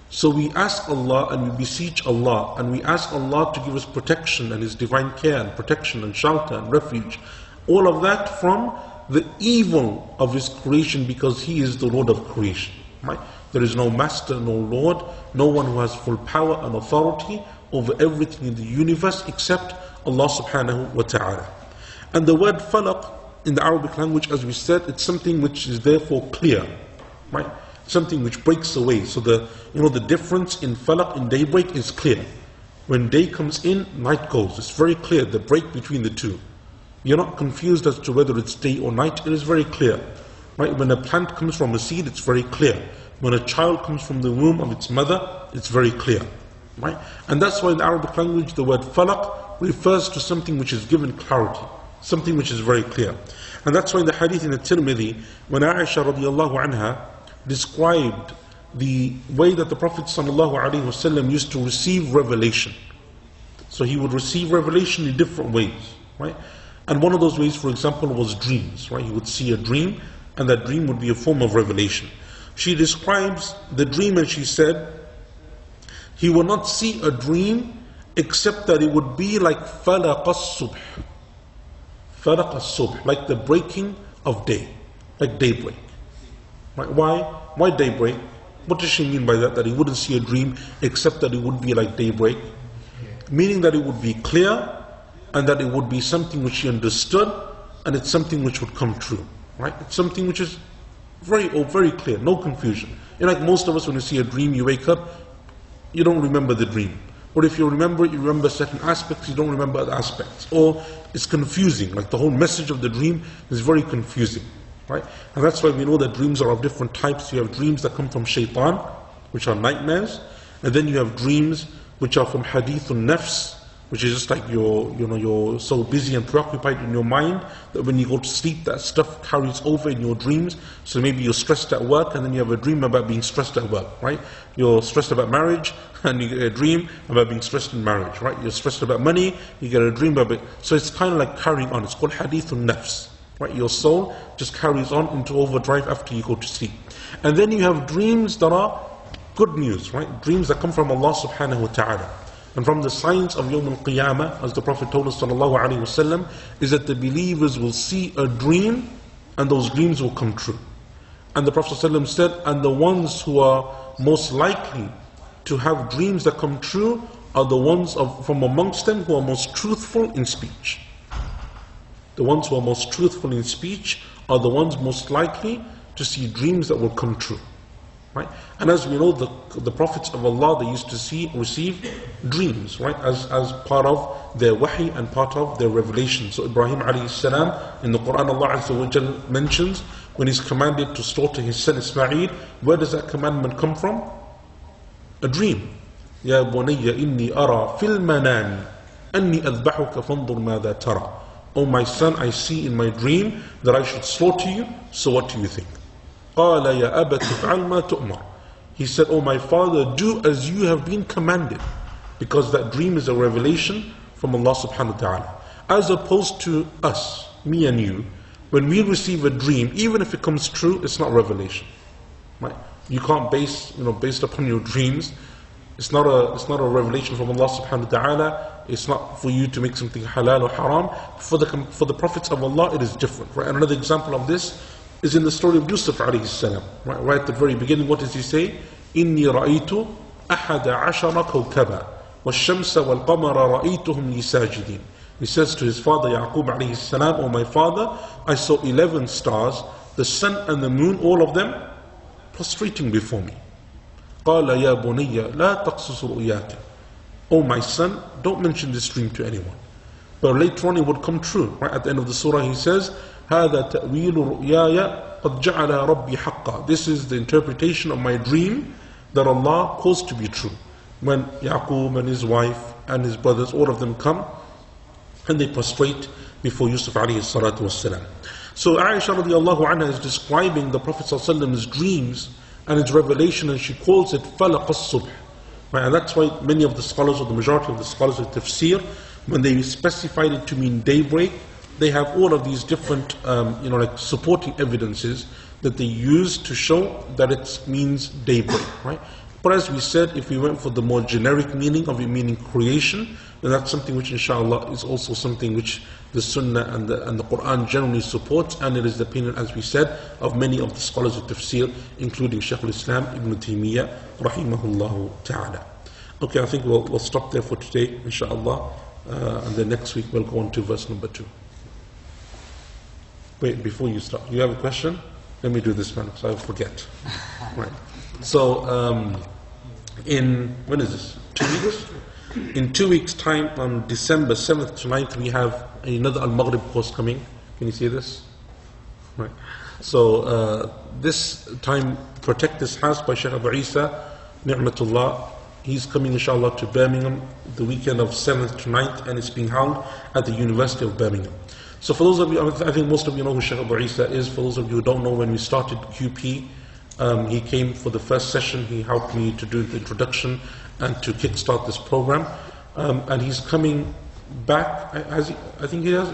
Speaker 1: So we ask Allah and we beseech Allah and we ask Allah to give us protection and His divine care and protection and shelter and refuge. All of that from the evil of His creation, because He is the Lord of creation. Right? There is no master, no Lord, no one who has full power and authority over everything in the universe except Allah subhanahu wa ta'ala. And the word falaq in the Arabic language, as we said, it's something which is therefore clear. Right? Something which breaks away. So the difference in falaq and daybreak is clear. When day comes in, night goes. It's very clear, the break between the two. You're not confused as to whether it's day or night. It is very clear. Right? When a plant comes from a seed, it's very clear. When a child comes from the womb of its mother, it's very clear. Right? And that's why in the Arabic language the word falaq refers to something which is given clarity, something which is very clear. And that's why in the hadith in the Tirmidhi, when Aisha radiallahu anha described the way that the Prophet ﷺ used to receive revelation. So he would receive revelation in different ways, right? And one of those ways, for example, was dreams, right? He would see a dream, and that dream would be a form of revelation. She describes the dream and she said, he will not see a dream except that it would be like falaq as-subh. Falaq as-subh, like the breaking of day, like daybreak. Right? Why? Why daybreak? What does she mean by that? That he wouldn't see a dream except that it would be like daybreak? Meaning that it would be clear and that it would be something which he understood and it's something which would come true. Right? It's something which is very clear, no confusion. Like most of us, when you see a dream, you wake up, you don't remember the dream. Or if you remember it, you remember certain aspects, you don't remember other aspects. Or it's confusing, like the whole message of the dream is very confusing. Right? And that's why we know that dreams are of different types. You have dreams that come from shaitan, which are nightmares, and then you have dreams which are from hadithun nafs, which is just like you're so busy and preoccupied in your mind that when you go to sleep, that stuff carries over in your dreams. So maybe you're stressed at work and then you have a dream about being stressed at work, right? You're stressed about marriage and you get a dream about being stressed in marriage, right? You're stressed about money, you get a dream about it. So it's kind of like carrying on. It's called hadithun nafs, right? Your soul just carries on into overdrive after you go to sleep. And then you have dreams that are good news, right? Dreams that come from Allah subhanahu wa ta'ala. And from the signs of Yawm al-Qiyamah, as the Prophet told us sallallahu alayhi wa sallam, is that the believers will see a dream and those dreams will come true. And the Prophet ﷺ said, and the ones who are most likely to have dreams that come true are the ones from amongst them who are most truthful in speech. The ones who are most truthful in speech are the ones most likely to see dreams that will come true. Right? And as we know, the prophets of Allah, they used to receive dreams, right? As part of their wahi and part of their revelation. So Ibrahim alayhi salam, in the Quran, Allah Azza wa Jal mentions when he's commanded to slaughter his son Ismail, where does that commandment come from? A dream. Ya bunayya inni ara fil manami anni adbahuka fanzur madha tara. Oh my son, I see in my dream that I should slaughter you, so what do you think? قال يا أبت افعل ما تؤمر. He said, oh my father, do as you have been commanded. Because that dream is a revelation from Allah subhanahu wa ta'ala. As opposed to us, me and you, when we receive a dream, even if it comes true, it's not revelation. Right? You can't based upon your dreams, it's not a revelation from Allah subhanahu wa ta'ala. It's not for you to make something halal or haram. For the prophets of Allah, it is different. Right? And another example of this is in the story of Yusuf alayhi salam. Right at the very beginning, what does he say? إِنِّي رَأَيْتُ أَحَدَ عَشَرَ كَوْكَبًا وَالشَّمْسَ وَالْقَمَرَ رَأَيْتُهُمْ لِسَاجِدِينَ. He says to his father Yaqub alayhi salam, oh my father, I saw 11 stars, the sun and the moon, all of them prostrating before me. قَالَ يَا بُنِيَّ لَا تَقْصُصُ رُؤْيَاكَ. Oh my son, don't mention this dream to anyone. But later on it would come true. Right at the end of the surah he says, هذا تأويل رؤياي قد جعل ربي حقا. This is the interpretation of my dream that Allah caused to be true. When Yaqub and his wife and his brothers, all of them come and they prostrate before Yusuf alayhi salatu wasalam. So Aisha radiallahu anha is describing the Prophet sallallahu alaihi wasallam's dreams and its revelation, and she calls it falaq as-subh. Right? And that's why many of the scholars, or the majority of the scholars of tafsir, when they specified it to mean daybreak, they have all of these different like supporting evidences that they use to show that it means daybreak, right? But as we said, if we went for the more generic meaning of it meaning creation, then that's something which inshallah is also something which the Sunnah and the Quran generally supports, and it is the opinion, as we said, of many of the scholars of tafsir, including Shaykh al-Islam Ibn Taymiyyah rahimahullah ta'ala. Okay, I think we'll stop there for today, inshallah, and then next week we'll go on to verse number 2. Wait, before you start, you have a question? Let me do this one, so I forget. Right. So, when is this? 2 weeks? In 2 weeks' time, on December 7th to 9th, we have another Al-Maghrib course coming. Can you see this? Right. So, this time, Protect This House by Shaykh Abu Isa, Ni'matullah. He's coming, inshallah, to Birmingham the weekend of 7th to 9th, and it's being held at the University of Birmingham. So for those of you, I think most of you know who Shaykh Abu Isa is. For those of you who don't know, when we started QP, he came for the first session. He helped me to do the introduction and to kickstart this program. And he's coming back. I think he has.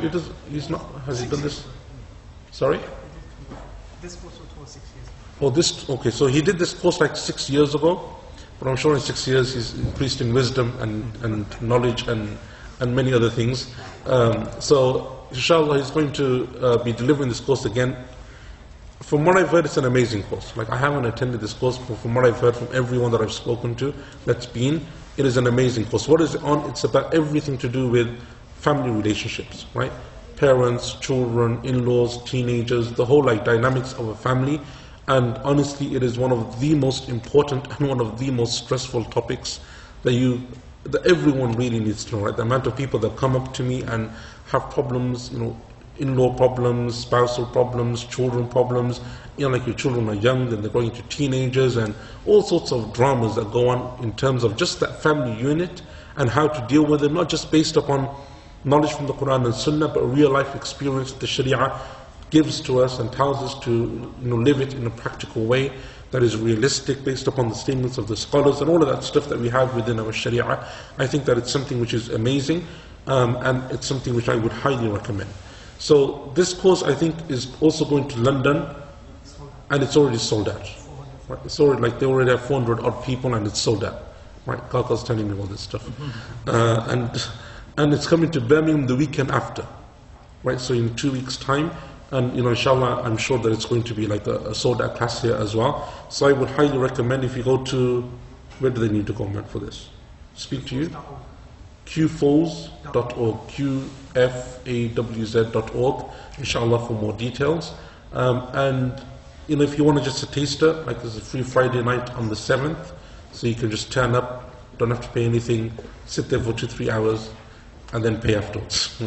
Speaker 1: He's not. Has he done this? Sorry?
Speaker 2: This course was 6 years ago.
Speaker 1: Oh, this. Okay, so he did this course like 6 years ago. But I'm sure in 6 years he's increased in wisdom and knowledge and many other things. So inshallah he's going to be delivering this course again. From what I've heard, it's an amazing course. Like, I haven't attended this course, but from what I've heard from everyone that I've spoken to that's been, it is an amazing course. What is it on? It's about everything to do with family relationships, right? Parents, children, in-laws, teenagers, the whole like dynamics of a family. And honestly, it is one of the most important and one of the most stressful topics that everyone really needs to know, right? The amount of people that come up to me and have problems, in-law problems, spousal problems, children problems, like your children are young, then they're going to teenagers, and all sorts of dramas that go on in terms of just that family unit and how to deal with them, not just based upon knowledge from the Quran and Sunnah, but real life experience that the Sharia gives to us and tells us to live it in a practical way that is realistic based upon the statements of the scholars and all of that stuff that we have within our Sharia. I think that it's something which is amazing, and it's something which I would highly recommend. So this course, I think, is also going to London, and it's already sold out. Right? It's already like they already have 400 odd people and it's sold out. Right? Kaka's telling me all this stuff. And it's coming to Birmingham the weekend after. Right? So in 2 weeks' time, and inshallah, I'm sure that it's going to be like a sold out class here as well. So I would highly recommend if you go to, where do they need to go, man, for this? Speak to you? qfawz.org, qfawz.org, inshallah, for more details. And if you want to just a taster, like there's a free Friday night on the 7th, so you can just turn up, don't have to pay anything, sit there for 2-3 hours, and then pay afterwards.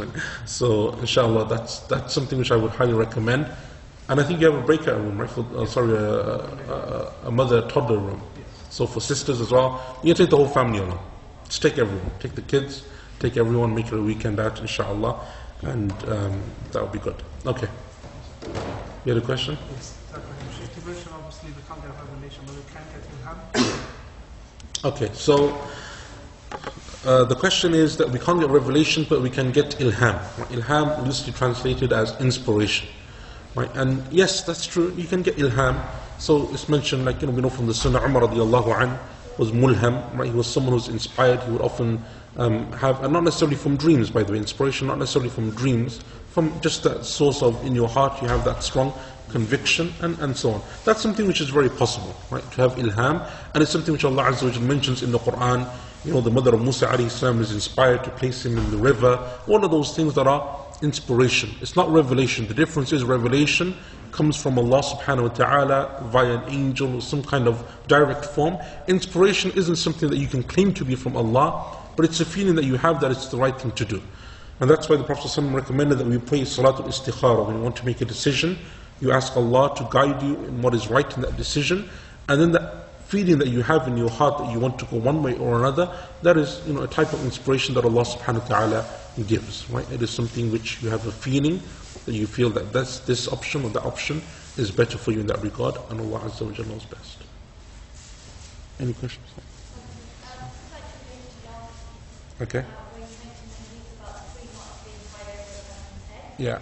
Speaker 1: So inshallah, that's something which I would highly recommend. And I think you have a breakout room, right? For, a mother-toddler room. So for sisters as well, you can take the whole family along. Just take everyone, take the kids, take everyone, make it a weekend out, inshallah, and that would be good. Okay. You had a question?
Speaker 2: Yes. Devotion, obviously, we can't get revelation, but we can get ilham.
Speaker 1: Okay, so the question is that we can't get revelation, but we can get ilham. Ilham loosely translated as inspiration. Right? And yes, that's true, you can get ilham. So it's mentioned, like we know from the Sunnah, Umar radiallahu anhu was mulham, right? He was someone who was inspired. He would often have, and not necessarily from dreams, by the way, inspiration, not necessarily from dreams, from just that source of, in your heart, you have that strong conviction, and so on. That's something which is very possible, right? To have ilham, and it's something which Allah Azza wa Jalla mentions in the Quran. The mother of Musa alayhi salam is inspired to place him in the river. All of those things that are inspiration. It's not revelation. The difference is revelation comes from Allah subhanahu wa ta'ala via an angel or some kind of direct form. Inspiration isn't something that you can claim to be from Allah, but it's a feeling that you have that it's the right thing to do. And that's why the Prophet ﷺ recommended that we pray Salatul Istikhara. When you want to make a decision, you ask Allah to guide you in what is right in that decision, and then that feeling that you have in your heart that you want to go one way or another, that is a type of inspiration that Allah subhanahu wa ta'ala gives. Right? It is something which you have a feeling that you feel that this option or that option is better for you in that regard, and Allah Azza wa Jalla knows best. Any questions? Okay. Yeah.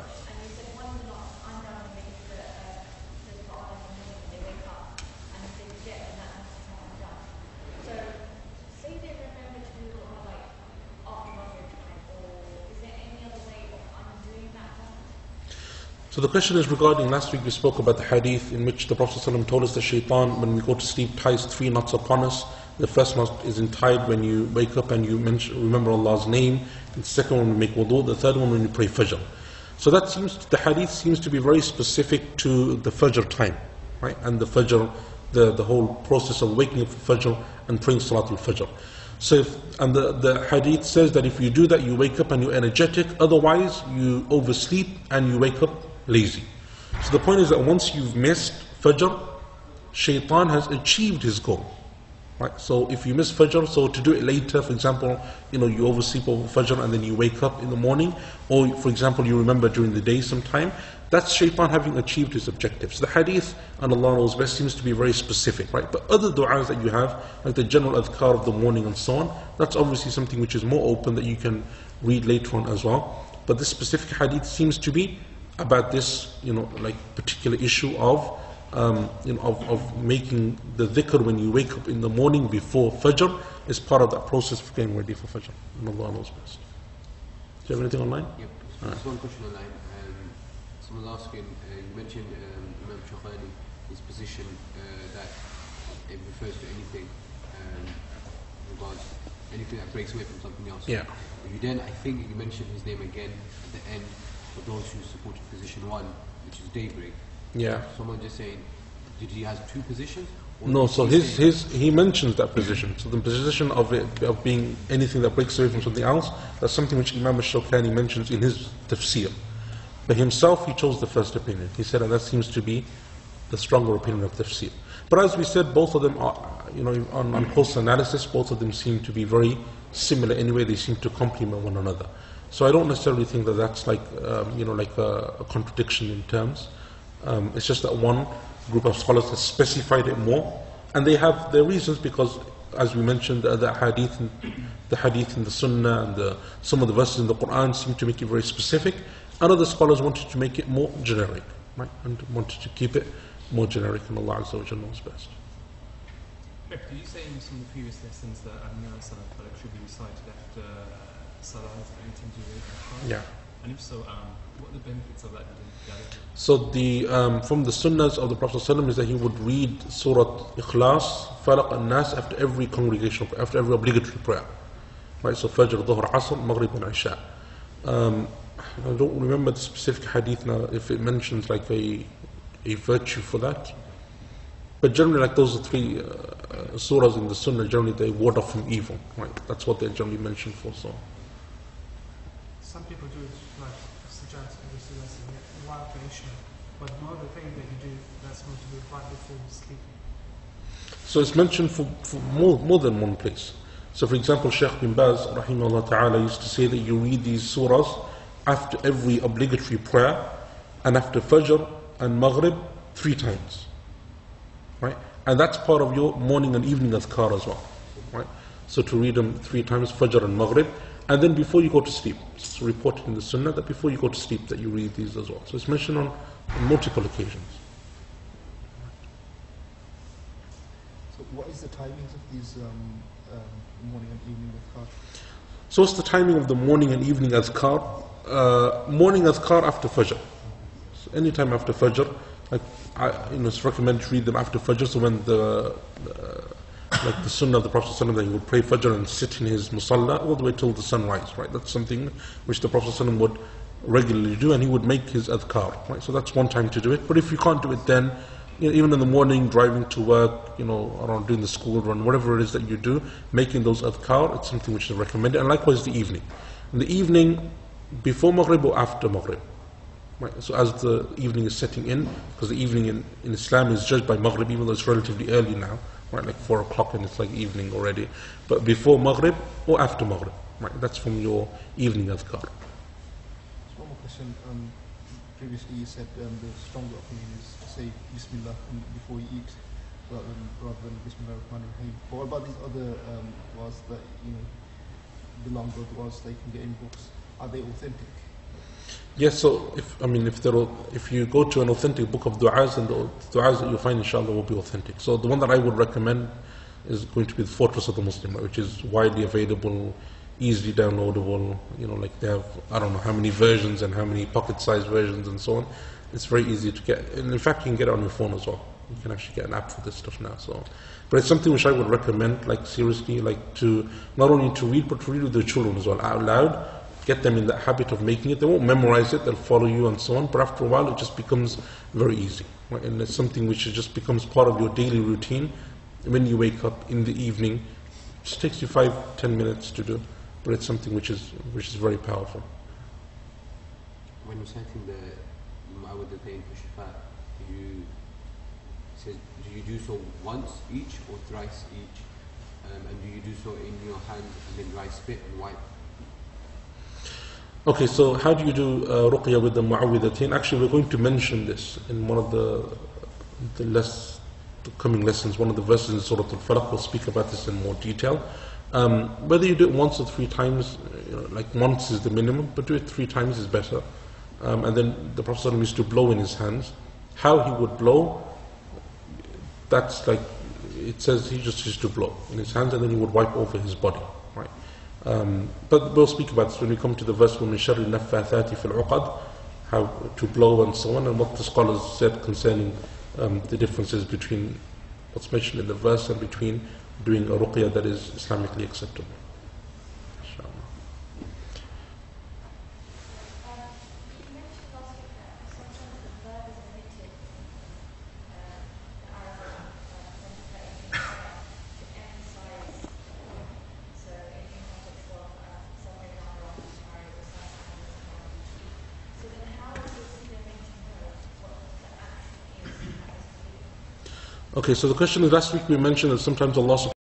Speaker 1: So the question is regarding, last week we spoke about the hadith in which the Prophet ﷺ told us that shaitan, when we go to sleep, ties 3 knots upon us. The first knot is tied when you wake up and you remember Allah's name. The second one when you make wudu. The third one when you pray fajr. So that the hadith seems to be very specific to the fajr time, right? And the fajr, the whole process of waking up for fajr and praying salatul fajr. So the hadith says that if you do that, you wake up and you're energetic. Otherwise, you oversleep and you wake up lazy. So the point is that once you've missed fajr, shaitan has achieved his goal. Right? So if you miss fajr, so to do it later, for example, you oversleep over fajr and then you wake up in the morning, or for example, you remember during the day sometime, that's shaitan having achieved his objectives. So the hadith, and Allah knows best, seems to be very specific, right? But other du'as that you have, like the general adhkar of the morning and so on, that's obviously something which is more open that you can read later on as well. But this specific hadith seems to be about this, like particular issue of making the dhikr when you wake up in the morning before fajr is part of that process of getting ready for fajr. And Allah knows best. Do you have anything online?
Speaker 3: Yep. There's one question online. Someone's asking, you mentioned Imam Shaykh, his position that it refers to anything regards anything that breaks away from something else.
Speaker 1: Yeah.
Speaker 3: You then, I think you mentioned his name again at the end for those who supported position 1, which is daybreak.
Speaker 1: Yeah.
Speaker 3: Someone just saying, did he have 2 positions?
Speaker 1: No, so he mentions that position. So the position of being anything that breaks away from something else, that's something which Imam al-Shawkani mentions in his tafsir. But himself, he chose the first opinion. He said, and that seems to be the stronger opinion of tafsir. But as we said, both of them are, on close analysis, both of them seem to be very similar anyway. They seem to complement one another. So I don't necessarily think that that's like, like a contradiction in terms. It's just that one group of scholars has specified it more, and they have their reasons because, as we mentioned, the hadith in the Sunnah and some of the verses in the Quran seem to make it very specific, and other scholars wanted to make it more generic, right? And wanted to keep it more generic, and Allah Azza wa Jalla knows best.
Speaker 4: Did you say in some of the previous lessons that An-Nas and Al-Falaq should be recited after Salah anything to do with
Speaker 1: Yeah.
Speaker 4: And if so, what are the benefits of that?
Speaker 1: So the from the sunnahs of the Prophet ﷺ is that he would read Surah Ikhlas, Falaq and Nas after every congregational prayer, after every obligatory prayer. Right, so Fajr, Dhuhr, Asr, Maghrib and Isha. I don't remember the specific hadith now if it mentions like a virtue for that. But generally, like those three surahs in the Sunnah, generally they ward off from evil. Right, that's what they're generally mentioned for. So
Speaker 2: some people do it like suggest obviously that's while creation, but no other thing that you do that's going to be right before sleeping.
Speaker 1: So it's mentioned for more than one place. So for example, Shaykh bin Baz, rahimahullah ta'ala, used to say that you read these surahs after every obligatory prayer and after Fajr and Maghrib 3 times. Right? And that's part of your morning and evening adhkar as well. Right? So to read them 3 times, Fajr and Maghrib, and then before you go to sleep. It's reported in the Sunnah that before you go to sleep that you read these as well. So it's mentioned on multiple occasions.
Speaker 5: So what is the timings of these morning and evening adhkar?
Speaker 1: So what's the timing of the morning and evening adhkar? Morning adhkar after Fajr. So anytime after Fajr, like it's recommended to read them after Fajr. So when the Sunnah of the Prophet ﷺ, that he would pray Fajr and sit in his musalla all the way till the sunrise. Right, that's something which the Prophet ﷺ would regularly do, and he would make his adhkar. Right, so that's one time to do it. But if you can't do it, then even in the morning, driving to work, around doing the school run, whatever it is that you do, making those adhkar, it's something which is recommended. And likewise the evening. In the evening, before Maghrib or after Maghrib. Right? So as the evening is setting in, because the evening in Islam is judged by Maghrib, even though it's relatively early now, right? Like 4 o'clock and it's like evening already. But before Maghrib or after Maghrib. Right? That's from your evening adhkar.
Speaker 5: Just one more question. Previously you said the stronger opinion is to say Bismillah before you eat rather than Bismillah ar-Rahman ar-Rahim. But what about these other du'as that the longer du'as that you can get in books? Are they authentic?
Speaker 1: Yes, so if you go to an authentic book of du'as, and the du'as that you find inshallah will be authentic. So the one that I would recommend is going to be the Fortress of the Muslim, which is widely available, easily downloadable, like they have, I don't know how many versions and how many pocket-sized versions and so on. It's very easy to get, and in fact you can get it on your phone as well. You can actually get an app for this stuff now. So, but it's something which I would recommend, like seriously, like to not only to read, but to read with the children as well, out loud. Get them in that habit of making it. They won't memorize it, they'll follow you and so on, but after a while it just becomes very easy. Right? And it's something which just becomes part of your daily routine. When you wake up in the evening, it just takes you 5-10 minutes to do. But it's something which is very powerful.
Speaker 3: When you're reciting the Mu'awwidhatayn for Shifa, do you do so once each or thrice each? And do you do so in your hand and then dry spit and wipe?
Speaker 1: Okay, so how do you do ruqya with the Mu'awwidhatayn? Actually, we're going to mention this in one of the coming lessons. One of the verses in Surah Al-Falaq will speak about this in more detail. Whether you do it once or 3 times, like once is the minimum, but do it 3 times is better. And then the Prophet ﷺ used to blow in his hands. How he would blow, that's like, it says he just used to blow in his hands and then he would wipe over his body. Right? But we'll speak about this when we come to the verse, وَمِن شَرِّ النَّفَّاثَاتِ فِي الْعُقَدِ, how to blow and so on, and what the scholars said concerning the differences between what's mentioned in the verse and between doing a ruqya that is Islamically acceptable. Inshallah.
Speaker 6: You mentioned last week that sometimes the verb is omitted, the Arabic to emphasize. So in the context of somewhere down the road, so then how is the student going to know what the action is that is to do?
Speaker 1: Okay, so the question is, last week we mentioned that sometimes Allah